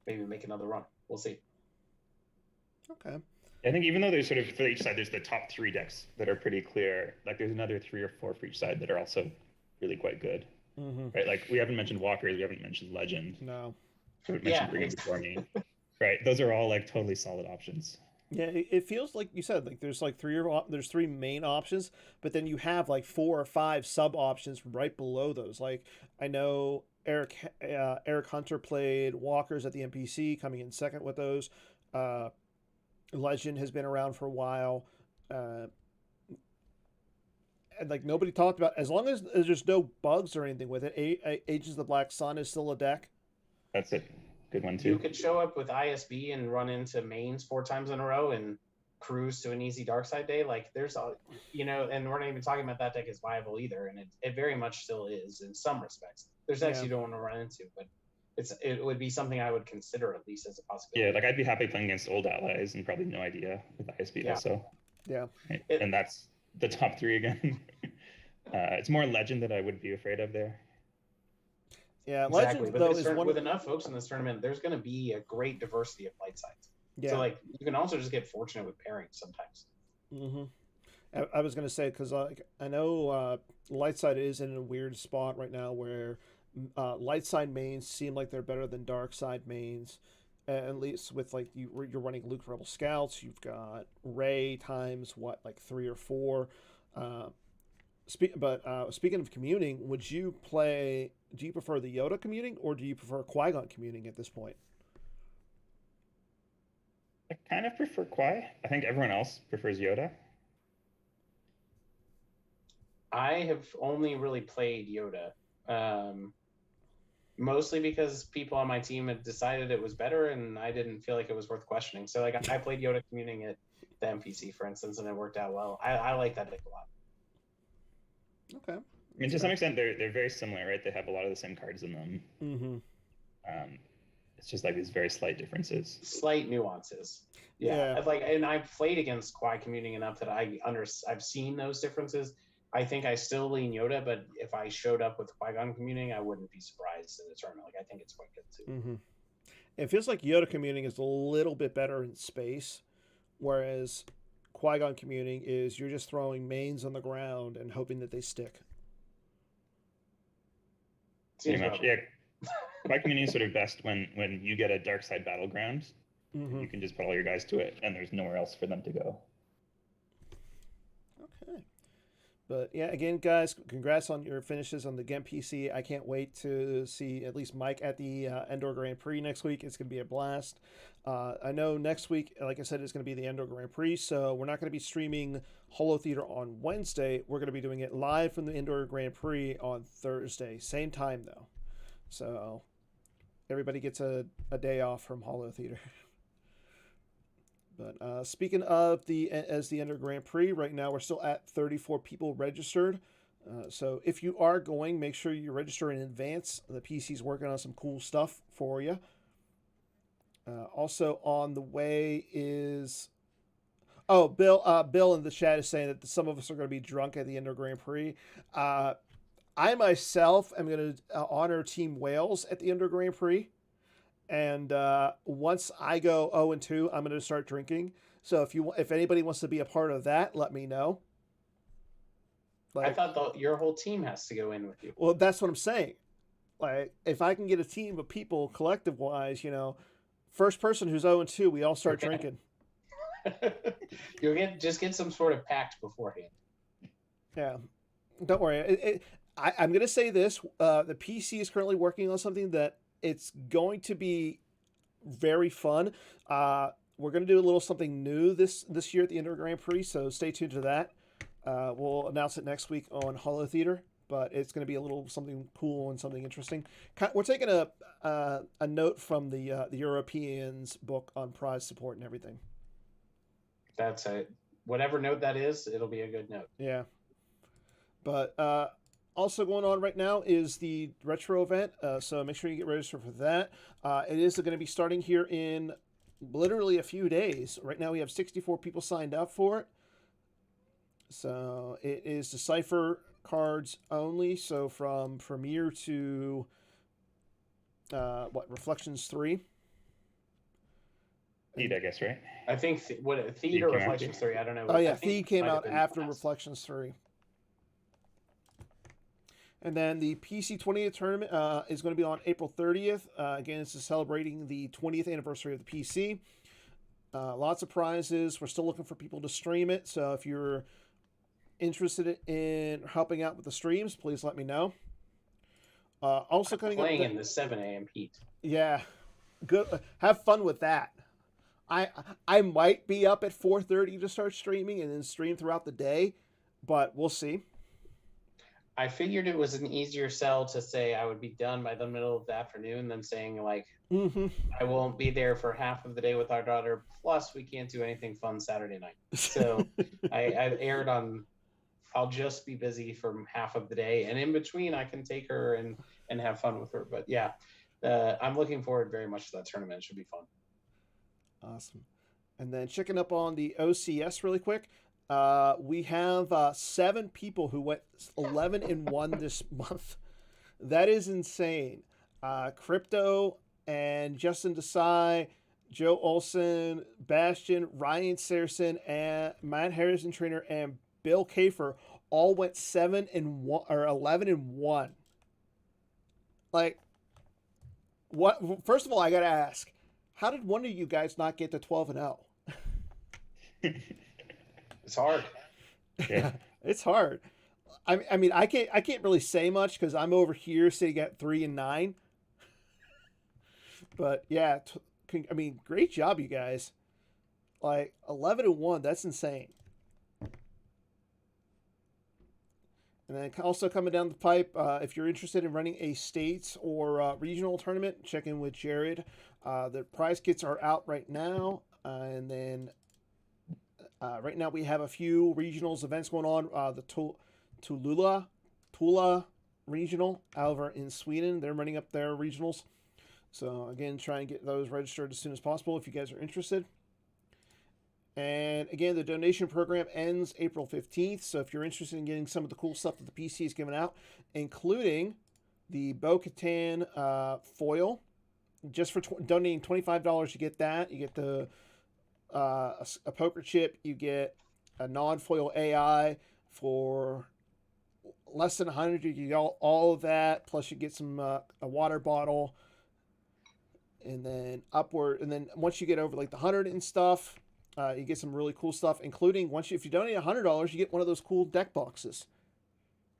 maybe make another run. We'll see. Okay. I think even though there's sort of, for each side, there's the top 3 decks that are pretty clear. Like there's another 3 or 4 for each side that are also really quite good. Right? Like we haven't mentioned Walkers, we haven't mentioned Legend. No. We haven't mentioned Brigand before me. Right? Those are all like totally solid options. Yeah, it feels like you said, like there's like there's 3 main options, but then you have like 4 or 5 sub options right below those. Like I know Eric Hunter played Walkers at the NPC, coming in second with those. Legend has been around for a while, and like nobody talked about, as long as there's no bugs or anything with it. Agents of the Black Sun is still a deck. That's a good one too. You could show up with ISB and run into mains 4 times in a row and cruise to an easy dark side day. Like there's a, and we're not even talking about that deck as viable either, and it very much still is in some respects. There's decks you don't want to run into, but it would be something I would consider at least as a possibility. Yeah, like I'd be happy playing against old allies and probably no idea with ISB also. Yeah. And that's the top 3 again. It's more Legend that I would be afraid of there. Yeah, exactly. Legend, though, with enough folks in this tournament, there's going to be a great diversity of light sides. Yeah. So like you can also just get fortunate with pairings sometimes. I was going to say, because I know light side is in a weird spot right now where light side mains seem like they're better than dark side mains, at least with like you're running Luke Rebel Scouts. You've got Ray times what, like 3 or 4. Speaking of communing, do you prefer the Yoda communing or do you prefer Qui-Gon communing at this point? I kind of prefer Qui. I think everyone else prefers Yoda. I have only really played Yoda. Mostly because people on my team had decided it was better and I didn't feel like it was worth questioning. So like I played Yoda communing at the MPC, for instance, and it worked out well. I like that deck a lot. Okay. I mean, to some extent, they're very similar, right? They have a lot of the same cards in them. It's just like these very slight differences. Slight nuances. Yeah. And I've played against Qui communing enough that I've seen those differences. I think I still lean Yoda, but if I showed up with Qui-Gon communing, I wouldn't be surprised in the tournament. Like I think it's quite good too. It feels like Yoda communing is a little bit better in space, whereas Qui-Gon communing is you're just throwing mains on the ground and hoping that they stick. Pretty much, yeah. Qui communing is sort of best when you get a dark side battleground. You can just put all your guys to it, and there's nowhere else for them to go. Okay. But yeah, again, guys, congrats on your finishes on the Ghent PC. I can't wait to see at least Mike at the Endor Grand Prix next week. It's going to be a blast. I know next week, like I said, it's going to be the Endor Grand Prix, so we're not going to be streaming Holotheatre on Wednesday. We're going to be doing it live from the Endor Grand Prix on Thursday. Same time, though. So everybody gets a day off from Holotheatre. But speaking of the Endor Grand Prix, right now we're still at 34 people registered. So if you are going, make sure you register in advance. The PC's working on some cool stuff for you. Also on the way is... Oh, Bill in the chat is saying that some of us are going to be drunk at the Endor Grand Prix. I myself am going to honor Team Wales at the Endor Grand Prix. And once I go 0-2, I'm going to start drinking. So if anybody wants to be a part of that, let me know. I thought your whole team has to go in with you. Well, that's what I'm saying. Like, if I can get a team of people, collective-wise, first person who's 0-2, we all start drinking. You'll just get some sort of pact beforehand. Yeah. Don't worry. I'm going to say this. The PC is currently working on something that it's going to be very fun. We're going to do a little something new this year at the Indoor Grand Prix, so stay tuned to that. We'll announce it next week on Holotheatre, but it's going to be a little something cool and something interesting. We're taking a note from the Europeans' book on prize support and everything. That's it. Whatever note that is, it'll be a good note. Yeah. But also going on right now is the retro event, so make sure you get registered for that. It is going to be starting here in literally a few days. Right now we have 64 people signed up for it. So it is Decipher cards only. So from Premiere to Reflections 3. Theed, I guess, right? I think Theed or Reflections 3. I don't know. Oh yeah, Theed came out after Reflections 3. And then the PC 20th tournament is going to be on April 30th. Again, this is celebrating the 20th anniversary of the PC. Lots of prizes. We're still looking for people to stream it. So if you're interested in helping out with the streams, please let me know. Also coming playing up in the 7 a.m. heat. Yeah, good. Have fun with that. I might be up at 4:30 to start streaming and then stream throughout the day, but we'll see. I figured it was an easier sell to say I would be done by the middle of the afternoon than saying like I won't be there for half of the day with our daughter. Plus, we can't do anything fun Saturday night. So I aired on. I'll just be busy for half of the day, and in between, I can take her and have fun with her. But yeah, I'm looking forward very much to that tournament. It should be fun. Awesome. And then checking up on the OCS really quick. We have 7 people who went 11-1 this month. That is insane. Crypto and Justin Desai, Joe Olson, Bastion, Ryan Saracen, and Matt Harrison Trainer, and Bill Kafer all went 7-1 or 11-1. Like, what? First of all, I gotta ask, how did one of you guys not get to 12-0? It's hard. Yeah, it's hard. I mean, I can't really say much because I'm over here sitting at 3-9. But yeah, I mean, great job, you guys. Like 11-1, that's insane. And then also coming down the pipe, if you're interested in running a states or regional tournament, check in with Jared. The prize kits are out right now, and then right now we have a few regionals events going on. The Tula regional over in Sweden, they're running up their regionals. So again, try and get those registered as soon as possible if you guys are interested. And again, the donation program ends April 15th. So if you're interested in getting some of the cool stuff that the PC is giving out, including the Bo-Katan foil, just for donating $25, you get that. You get the a poker chip. You get a non-foil AI for less than 100. You get all of that. Plus, you get some a water bottle. And then upward. And then once you get over like the 100 and stuff, you get some really cool stuff, including if you donate $100, you get one of those cool deck boxes.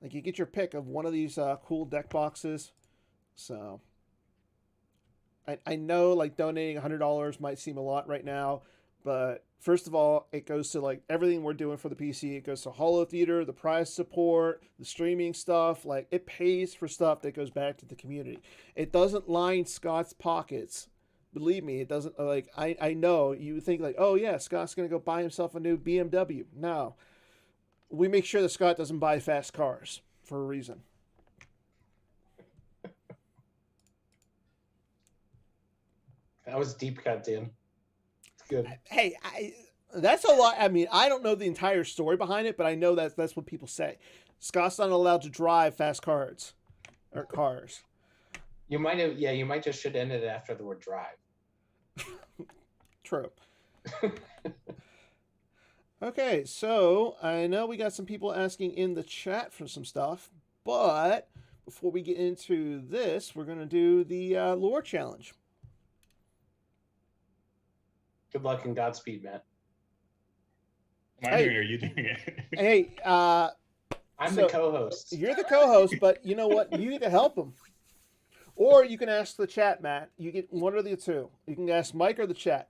Like you get your pick of one of these cool deck boxes. So I know like donating $100 might seem a lot right now, but first of all, it goes to like everything we're doing for the PC. It goes to Holotheatre, the prize support, the streaming stuff. Like it pays for stuff that goes back to the community. It doesn't line Scott's pockets. Believe me, it doesn't. Like I know you think like, oh yeah, Scott's gonna go buy himself a new BMW. No, we make sure that Scott doesn't buy fast cars for a reason. That was deep cut, Dan. It's good. Hey, that's a lot. I mean, I don't know the entire story behind it, but I know that's what people say. Scott's not allowed to drive fast cars or cars. You might have, yeah. You might just should end it after the word drive. True. Okay, so I know we got some people asking in the chat for some stuff, but before we get into this, we're gonna do the lore challenge. Good luck and Godspeed, Matt. Am I doing it or are you doing it? Hey, I'm the co-host. You're the co-host, but you know what? You need to help him. Or you can ask the chat, Matt. You get one or the two. You can ask Mike or the chat.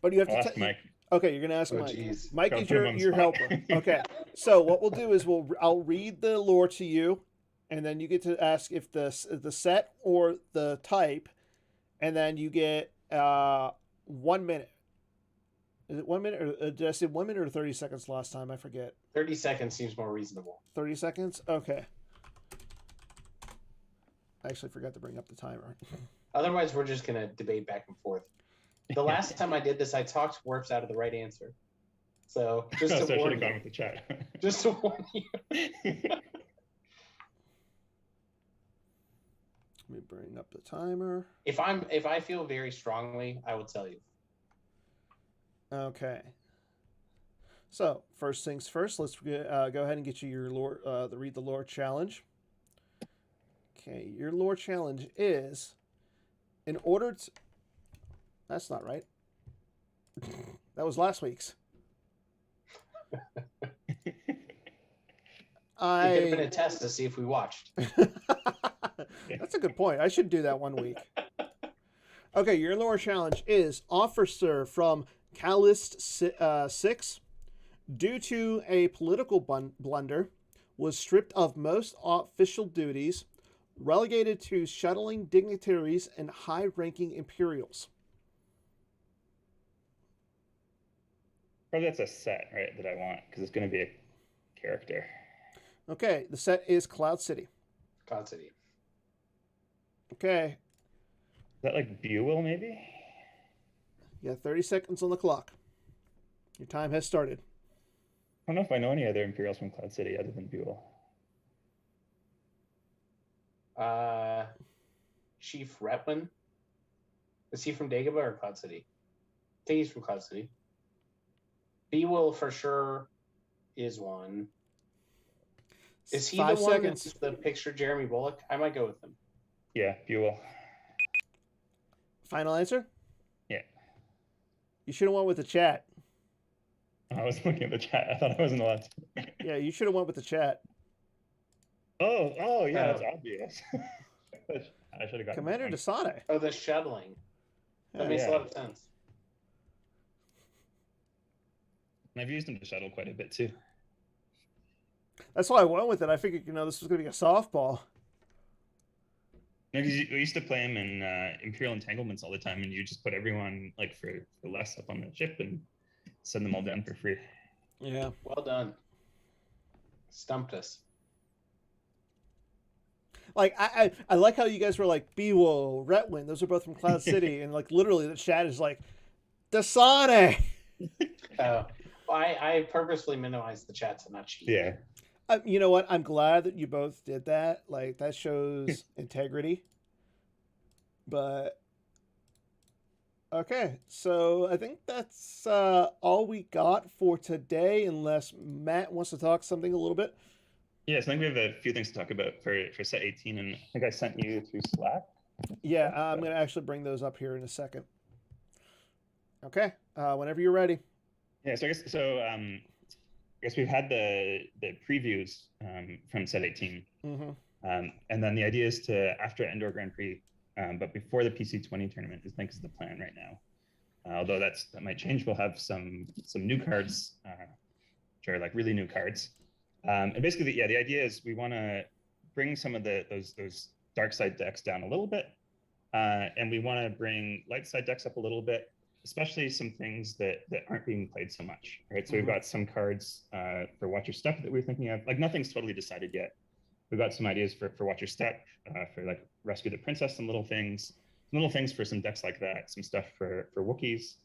But you have I'll to ask Mike. Okay, you're gonna ask Oh, Mike. geez. Mike Don't is put him on the your spot. helper. Okay. So what we'll do is I'll read the lore to you, and then you get to ask if the set or the type, and then you get 1 minute. Is it 1 minute, or did I say 1 minute or 30 seconds last time? I forget. 30 seconds seems more reasonable. 30 seconds. Okay. I actually forgot to bring up the timer. Otherwise, we're just gonna debate back and forth. The last time I did this, I talked Warps out of the right answer. So just So I to should warn have gone you. with the chat. Just to warn you. Let me bring up the timer. If I feel very strongly, I will tell you. Okay. So first things first, let's go ahead and get you your lore, the read the lore challenge. Okay, your lore challenge is, in order to. That's not right. That was last week's. It could have been a test to see if we watched. That's a good point. I should do that one week. Okay, your lore challenge is Officer from Calist 6, due to a political blunder, was stripped of most official duties, relegated to shuttling dignitaries and high-ranking Imperials. Probably that's a set, right, that I want, because it's going to be a character. Okay, the set is Cloud City. Cloud City. Okay, Is that like Buell, maybe? you got 30 seconds on the clock. Your time has started. I don't know if I know any other Imperials from Cloud City other than Buell. Chief Retwin. Is he from Dagobah or Cloud City? I think he's from Cloud City. Bewill for sure is one. Is he 5 the one seconds. that's the picture Jeremy Bullock? I might go with him. Yeah, Buell. Final answer? Yeah. You should have went with the chat. I was looking at the chat. I thought I wasn't allowed to. Yeah, you should have went with the chat. Oh, yeah, that's obvious. I should have gotten Commander that one. Desane. Oh, the shuttling. That Yeah. makes Yeah. a lot of sense. And I've used him to shuttle quite a bit too. That's why I went with it. I figured, this was going to be a softball. Because we used to play him in Imperial Entanglements all the time, and you just put everyone like for less up on the ship and send them all down for free. Yeah. Well done. Stumped us. Like, I like how you guys were like, Bewo, Retwin, those are both from Cloud City. And like, literally, the chat is like, Desane. Oh, I purposefully minimized the chat to not cheat. Yeah. You know what? I'm glad that you both did that. Like, that shows integrity. But okay, so I think that's all we got for today, unless Matt wants to talk something a little bit. Yes, I think we have a few things to talk about for set 18, and I think I sent you through Slack. Yeah, I'm going to actually bring those up here in a second. Okay, whenever you're ready. Yeah, so I guess we've had the previews from set 18, Mm-hmm. and then the idea is to, after Endor Grand Prix, but before the PC20 tournament, I think is the plan right now. Although that might change. We'll have some new cards, which are like really new cards. And basically, the idea is we want to bring some of those dark side decks down a little bit, and we want to bring light side decks up a little bit, especially some things that aren't being played so much, right? So we've got some cards for Watch Your Step that we're thinking of. Like, nothing's totally decided yet. We've got some ideas for Watch Your Step, for like Rescue the Princess, some little things for some decks like that, some stuff for Wookiees.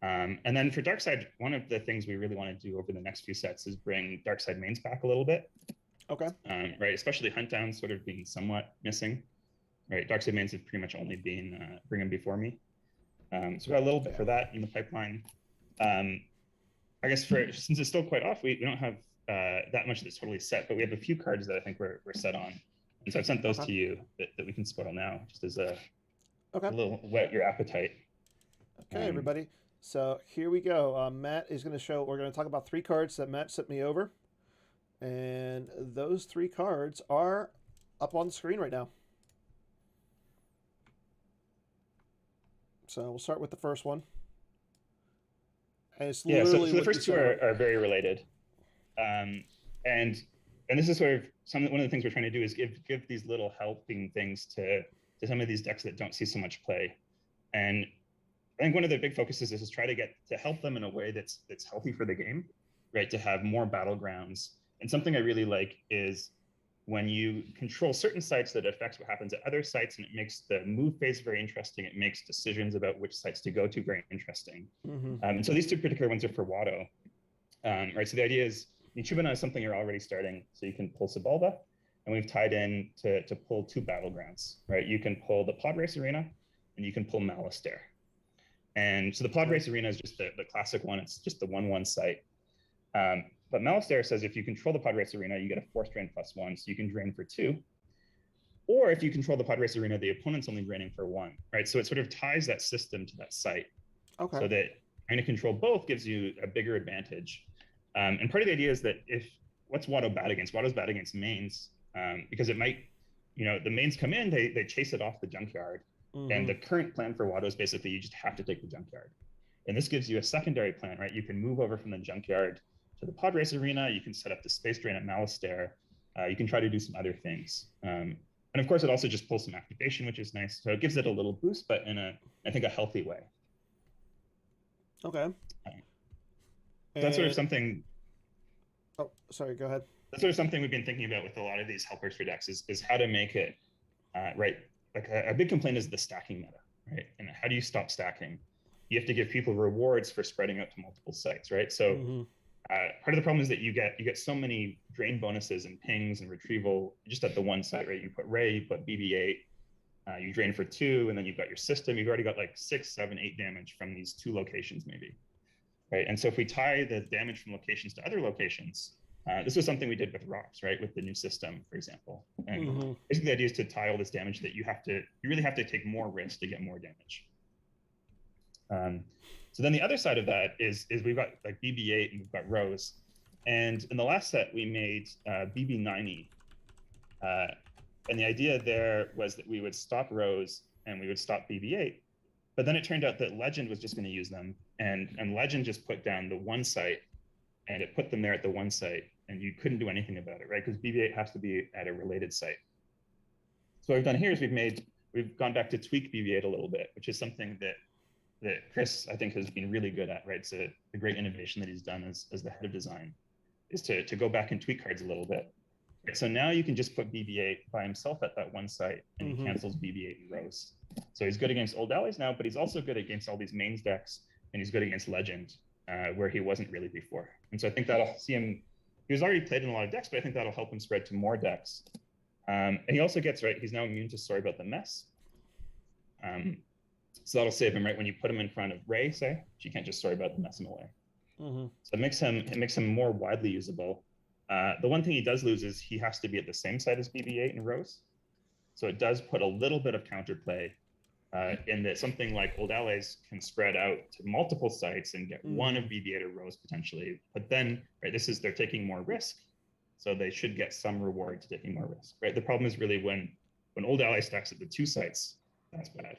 And then for Darkside, one of the things we really want to do over the next few sets is bring Darkside mains back a little bit. Okay. Right, especially Hunt Down sort of being somewhat missing. Right, Darkside mains have pretty much only been Bring 'Em Before Me. So we got a little bit for that in the pipeline. I guess since it's still quite off, we don't have that much that's totally set, but we have a few cards that I think we're set on. And so I've sent those to you that we can spoil now, just as a little whet your appetite. Okay, everybody. So here we go. Matt is going to show, we're going to talk about 3 cards that Matt sent me over. And those 3 cards are up on the screen right now. So we'll start with the first one. And it's Yeah, so literally the what you first two said. are very related. And this is sort of one of the things we're trying to do is give these little helping things to some of these decks that don't see so much play. And I think one of the big focuses is try to get to help them in a way that's healthy for the game, right? To have more battlegrounds. And something I really like is when you control certain sites that affects what happens at other sites, and it makes the move phase very interesting. It makes decisions about which sites to go to very interesting. And so these 2 particular ones are for Watto, right? So the idea is Nichibana is something you're already starting, so you can pull Sebulba, and we've tied in to pull 2 battlegrounds, right? You can pull the Pod Race Arena, and you can pull Malastare. And so the Pod Race Arena is just the classic one. It's just the 1/1 site. But Malastare says if you control the Pod Race Arena, you get a Force Drain +1, so you can drain for 2. Or if you control the Pod Race Arena, the opponent's only draining for 1, right? So it sort of ties that system to that site. Okay. So that trying to control both gives you a bigger advantage. And part of the idea is that what's Watto bad against? Watto's bad against mains, because it might, the mains come in, they chase it off the junkyard. And the current plan for Watto is basically you just have to take the junkyard. And this gives you a secondary plan, right? You can move over from the junkyard to the Pod Race Arena. You can set up the Space Drain at Malastare. You can try to do some other things. And of course, it also just pulls some activation, which is nice. So it gives it a little boost, but in I think, a healthy way. Okay. That's sort of something. Oh, sorry, go ahead. That's sort of something we've been thinking about with a lot of these helpers for decks is how to make it, right? Like a big complaint is the stacking meta, right? And how do you stop stacking? You have to give people rewards for spreading out to multiple sites, right? So part of the problem is that you get so many drain bonuses and pings and retrieval just at the one site, right? You put Ray, you put BB-8, you drain for 2, and then you've got your system. You've already got like 6, 7, 8 damage from these 2 locations, maybe, right? And so if we tie the damage from locations to other locations, this was something we did with ROPS, right? With the new system, for example. And basically the idea is to tie all this damage that you really have to take more risk to get more damage. So then the other side of that is we've got like BB-8 and we've got Rose. And in the last set, we made BB-90. And the idea there was that we would stop Rose and we would stop BB-8. But then it turned out that Legend was just going to use them. And Legend just put down the one site, and it put them there at the one site. And you couldn't do anything about it, right? Because BB-8 has to be at a related site. So what we've done here is we've gone back to tweak BB-8 a little bit, which is something that Chris, I think, has been really good at, right? So the great innovation that he's done as the head of design is to go back and tweak cards a little bit. Right? So now you can just put BB-8 by himself at that one site, and he cancels BB-8 and Rose. So he's good against old allies now, but he's also good against all these mains decks, and he's good against Legend, where he wasn't really before. And so I think that'll see him. He was already played in a lot of decks, but I think that'll help him spread to more decks. And he also gets, right, he's now immune to Sorry About the Mess. So that'll save him, right? When you put him in front of Ray, say, you can't just Sorry About the Mess him away. So it makes him more widely usable. The one thing he does lose is he has to be at the same side as BB-8 and Rose. So it does put a little bit of counterplay in that something like old allies can spread out to multiple sites and get one of BB-8 or Rose potentially. But then, right, they're taking more risk. So they should get some reward to taking more risk, right? The problem is really when old ally stacks at the 2 sites, that's bad.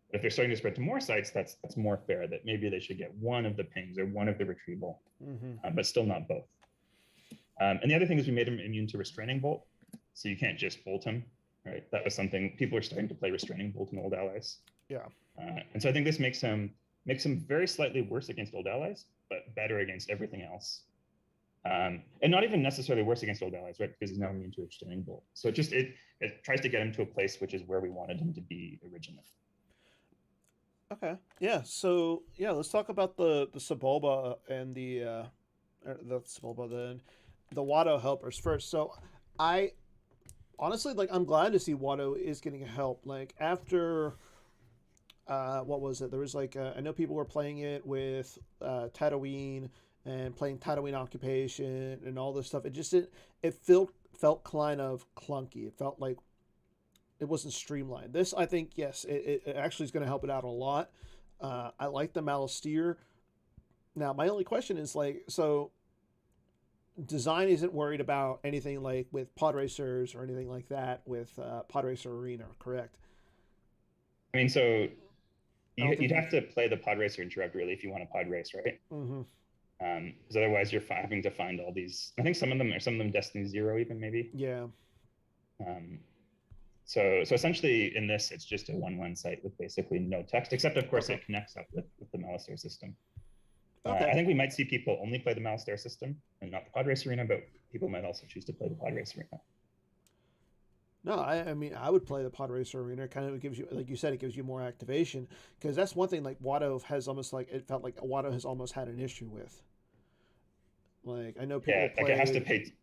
But if they're starting to spread to more sites, that's more fair, that maybe they should get one of the pings or one of the retrieval, but still not both. And the other thing is we made him immune to Restraining Bolt. So you can't just bolt him, right? That was something people are starting to play Restraining Bolt in old allies. Yeah. And so I think this makes him very slightly worse against old allies, but better against everything else. And not even necessarily worse against old allies, right? Because he's now immune to Restraining Bolt. So it tries to get him to a place which is where we wanted him to be originally. Okay. Yeah. So yeah, let's talk about the Sebulba and the Sebulba, the Watto helpers first. So I honestly, like, I'm glad to see Watto is getting help. Like, after what was it? There was like I know people were playing it with Tatooine and playing Tatooine Occupation and all this stuff. It felt kind of clunky. It felt like it wasn't streamlined. This, I think, yes, it actually is going to help it out a lot. I like the Malastare. Now, my only question is, like, so design isn't worried about anything like with pod racers or anything like that with Pod Racer Arena, correct? I mean, so I don't think you'd have to play the pod racer in Drug really if you want a pod race, right? Mm-hmm. Because otherwise you're having to find all these. I think some of them Destiny 0 even maybe. Yeah. Um, so essentially in this it's just a 1-1 site with basically no text, except of course it connects up with the Malistaire system. I think we might see people only play the Malistaire system and not the pod race arena, but people might also choose to play the pod race arena. No, I mean, I would play the Pod Racer Arena. It kind of gives you, like you said, it gives you more activation. Because that's one thing, like, Watto has almost, like, it felt like Watto has almost had an issue with. Like, I know people Yeah, play... like it has to pay,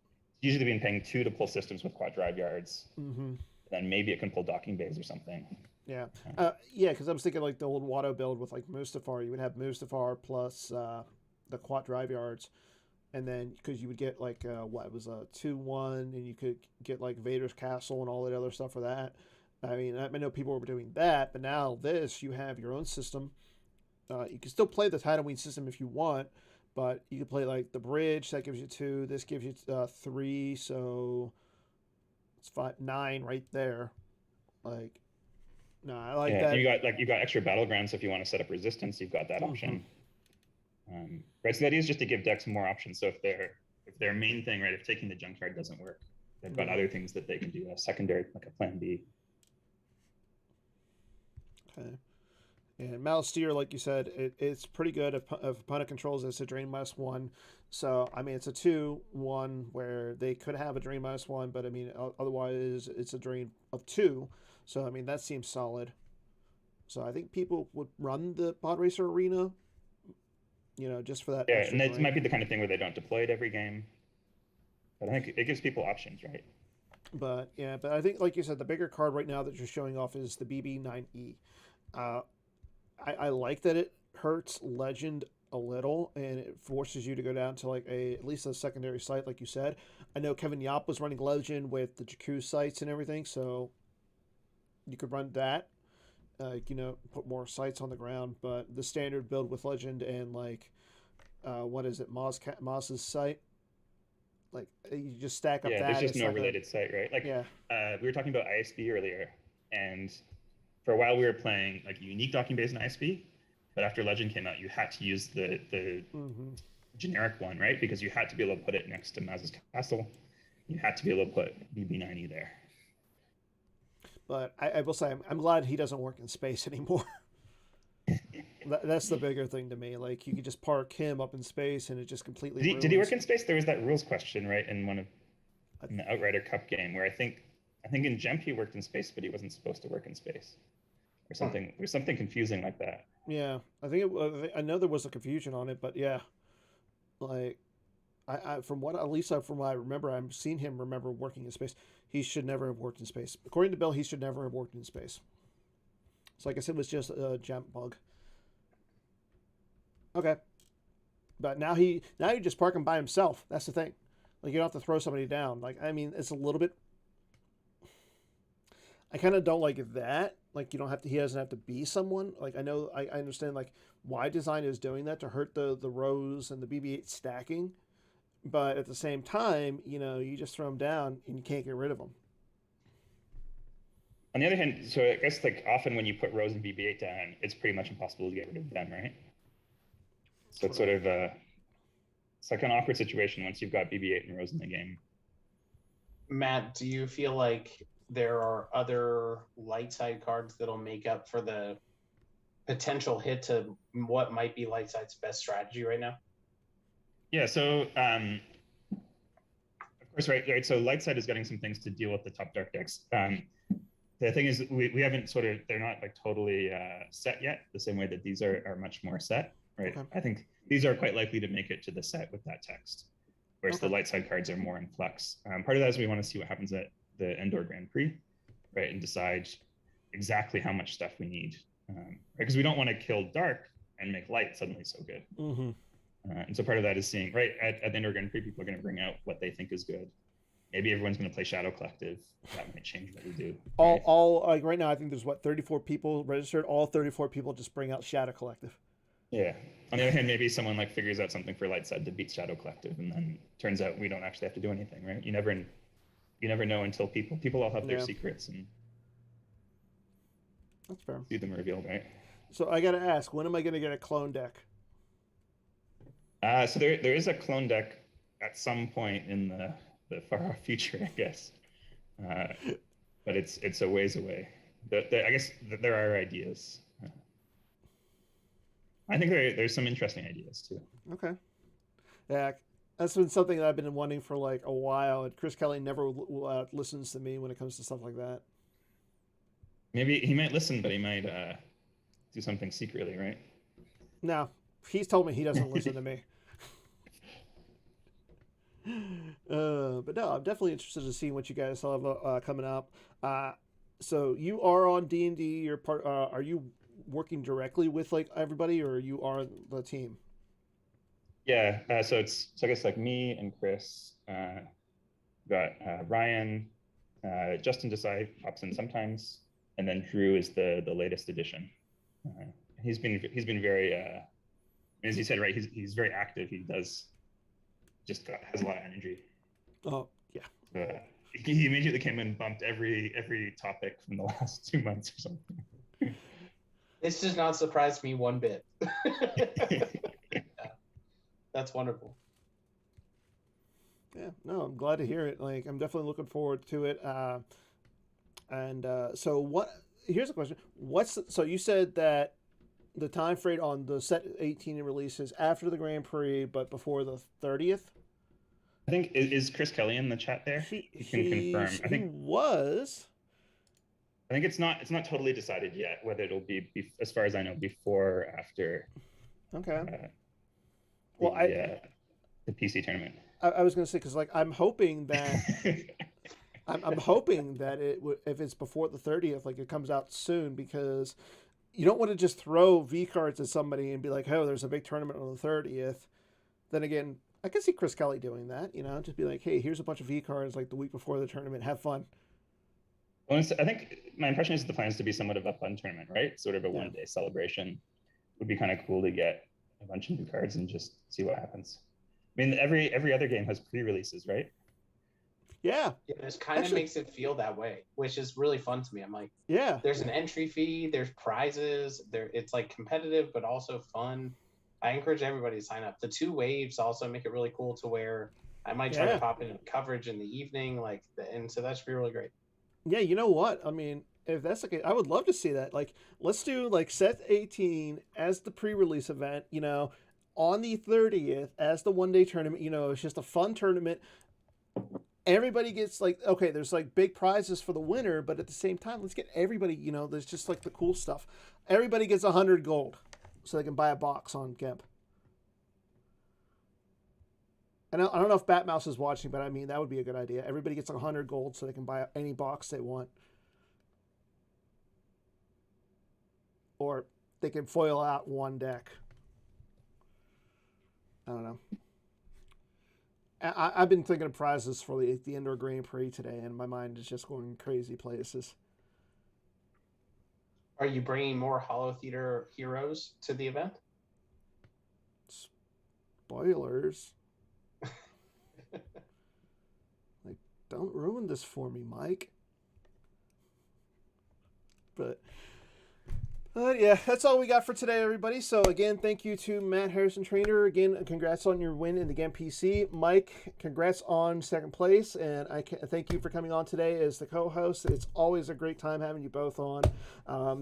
usually been paying 2 to pull systems with quad drive yards. Mm-hmm. Then maybe it can pull docking bays or something. Yeah. Yeah, because I was thinking, like, the old Watto build with, like, Mustafar. You would have Mustafar plus the quad drive yards. And then, because you would get, like, what, it was a 2-1, and you could get, like, Vader's Castle and all that other stuff for that. I mean, I know people were doing that, but now this, you have your own system. You can still play the Tatooine system if you want, but you can play, like, the bridge, that gives you 2. This gives you 3, so it's 9 right there. Like, no, I like that. You got extra battlegrounds, so if you want to set up resistance, you've got that option. Right, so the idea is just to give decks more options. So if their main thing, right, if taking the junkyard doesn't work, they've got other things that they can do, a secondary, like a plan B. Okay. And Malistaire, like you said, it's pretty good. If opponent controls, it's a drain -1. So, I mean, it's a 2-1 where they could have a drain -1, but I mean, otherwise it's a drain of 2. So, I mean, that seems solid. So, I think people would run the Pod Racer Arena, you know, just for that. Yeah, and it might be the kind of thing where they don't deploy it every game. But I think it gives people options, right? But yeah, but I think, like you said, the bigger card right now that you're showing off is the BB9E. I like that it hurts Legend a little, and it forces you to go down to like at least a secondary site, like you said. I know Kevin Yop was running Legend with the Jakku sites and everything, so you could run that. You know, put more sites on the ground, but the standard build with Legend and like, what is it, Moss's site? Like, you just stack up that. Yeah, there's just no related site, right? Like, yeah. We were talking about ISB earlier, and for a while we were playing like unique docking bays in ISB, but after Legend came out, you had to use the generic one, right? Because you had to be able to put it next to Maz's Castle. You had to be able to put BB9E there. But I will say, I'm glad he doesn't work in space anymore. That's the bigger thing to me. Like, you could just park him up in space, and it just completely. Did he work in space? There was that rules question, right, in the Outrider Cup game, where I think in Gemp he worked in space, but he wasn't supposed to work in space, or something. There's something confusing like that. Yeah, I know there was a confusion on it, but yeah, like, from what I remember, I've seen him remember working in space. He should never have worked in space. According to Bill, he should never have worked in space. So, like I said, it was just a Gemp bug. Okay, but now you just park him by himself. That's the thing. Like, you don't have to throw somebody down. Like, I mean, it's a little bit. I kind of don't like that. Like, he doesn't have to be someone. Like, I understand like why design is doing that to hurt the rows and the BB-8 stacking, but at the same time, you know, you just throw them down and you can't get rid of them. On the other hand, so I guess like often when you put rows and BB-8 down, it's pretty much impossible to get rid of them, right? So it's sort of it's like an awkward situation once you've got BB-8 and rows in the game. Matt, do you feel like there are other light side cards that'll make up for the potential hit to what might be light side's best strategy right now? Yeah, so of course, right. So light side is getting some things to deal with the top dark decks. The thing is, we haven't they're not like totally set yet, the same way that these are much more set, right? Okay. I think these are quite likely to make it to the set with that text, whereas the light side cards are more in flux. Part of that is we want to see what happens at the Endor Grand Prix, right, and decide exactly how much stuff we need, right? Because we don't want to kill dark and make light suddenly so good. Mm-hmm. And so part of that is seeing, right, at the Endor Grand Prix, people are going to bring out what they think is good. Maybe everyone's going to play Shadow Collective. That might change what we do. Right? All like right now, I think there's 34 people registered. All 34 people just bring out Shadow Collective. Yeah. On the other hand, maybe someone like figures out something for light side to beat Shadow Collective, and then turns out we don't actually have to do anything, right? You never know until people all have their Yeah. secrets and That's fair. see them revealed, right? So I got to ask, when am I going to get a clone deck? So there is a clone deck at some point in the far off future, I guess, but it's a ways away. I guess there are ideas. I think there's some interesting ideas too. Okay. Yeah, that's been something that I've been wanting for like a while, and Chris Kelly never listens to me when it comes to stuff like that. Maybe he might listen, but he might do something secretly, right? No, he's told me he doesn't listen to me. But no, I'm definitely interested to see what you guys have coming up. So you are on D&D. You're part. Are you working directly with like everybody, or you are the team? Yeah. So I guess like me and Chris, got Ryan, Justin Desai pops in sometimes, and then Drew is the latest addition. He's been very, as you said, right? He's very active. He has a lot of energy. Oh yeah. He immediately came in and bumped every topic from the last 2 months or something. This does not surprise me one bit. Yeah, that's wonderful. Yeah, no, I'm glad to hear it. Like, I'm definitely looking forward to it. So what? Here's a question: so you said that the time frame on the set 18 releases after the Grand Prix, but before the 30th? I think is Chris Kelly in the chat there? He can confirm. I think was. I think it's not totally decided yet whether it'll be as far as I know, before or after. Okay. The PC tournament. I was going to say, because like I'm hoping that I'm hoping that if it's before the 30th, like it comes out soon, because you don't want to just throw V cards at somebody and be like, oh, there's a big tournament on the 30th. Then again, I can see Chris Kelly doing that, just be like, hey, here's a bunch of V cards like the week before the tournament. Have fun. Well, I think my impression is the plan is to be somewhat of a fun tournament, right? Sort of a one-day celebration. Would be kind of cool to get a bunch of new cards and just see what happens. I mean, every other game has pre-releases, right? Yeah. This kind of makes it feel that way, which is really fun to me. I'm like, yeah, there's an entry fee, there's prizes, it's like competitive but also fun. I encourage everybody to sign up. The 2 waves also make it really cool to where I might try to pop in coverage in the evening, and so that should be really great. Yeah, you know what? I mean, if that's the case, I would love to see that. Like, let's do like set 18 as the pre-release event, on the 30th as the one-day tournament. It's just a fun tournament. Everybody gets like, okay, there's like big prizes for the winner, but at the same time, let's get everybody, there's just like the cool stuff. Everybody gets 100 gold so they can buy a box on GEMP. And I don't know if Batmouse is watching, but I mean, that would be a good idea. Everybody gets 100 gold so they can buy any box they want. Or they can foil out one deck. I don't know. I've been thinking of prizes for the Indoor Grand Prix today, and my mind is just going crazy places. Are you bringing more Holotheatre heroes to the event? Spoilers. Like, don't ruin this for me, Mike. But yeah, that's all we got for today, everybody. So again, thank you to Matt Harrison Trainer. Again, congrats on your win in the GEMP PC. Mike, congrats on second place, and I thank you for coming on today as the co-host. It's always a great time having you both on.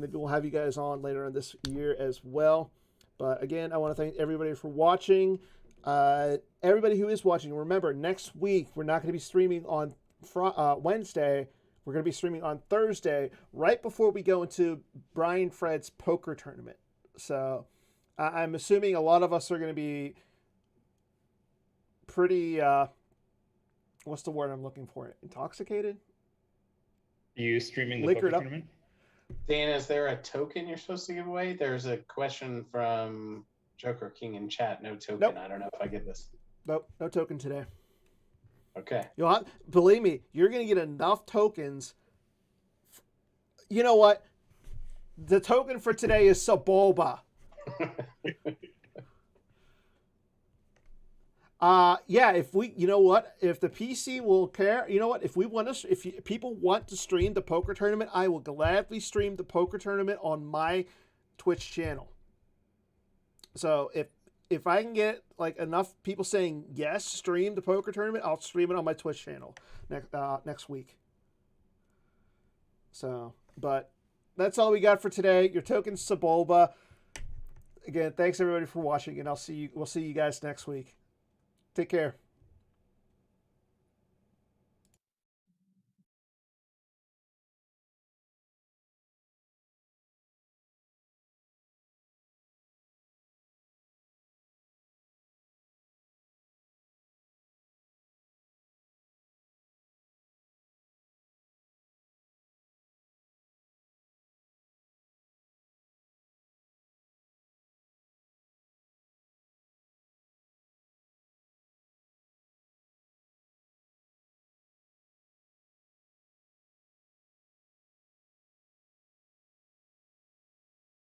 Maybe we'll have you guys on later on this year as well. But again, I want to thank everybody for watching. Everybody who is watching, remember, next week we're not going to be streaming on Wednesday. We're going to be streaming on Thursday, right before we go into Brian Fred's poker tournament. So I'm assuming a lot of us are going to be pretty, what's the word I'm looking for? Intoxicated? Are you streaming the poker tournament? Dan, is there a token you're supposed to give away? There's a question from Joker King in chat. No token. Nope. I don't know if I get this. Nope, no token today. Okay. Believe me, you're going to get enough tokens. You know what? The token for today is Saboba. Yeah, if you know what, if the PC will care, you know what, if people want to stream the poker tournament, I will gladly stream the poker tournament on my Twitch channel. So if I can get like enough people saying yes, stream the poker tournament, I'll stream it on my Twitch channel next week. So, but that's all we got for today. Your token Sebulba. Again, thanks everybody for watching, and we'll see you guys next week. Take care.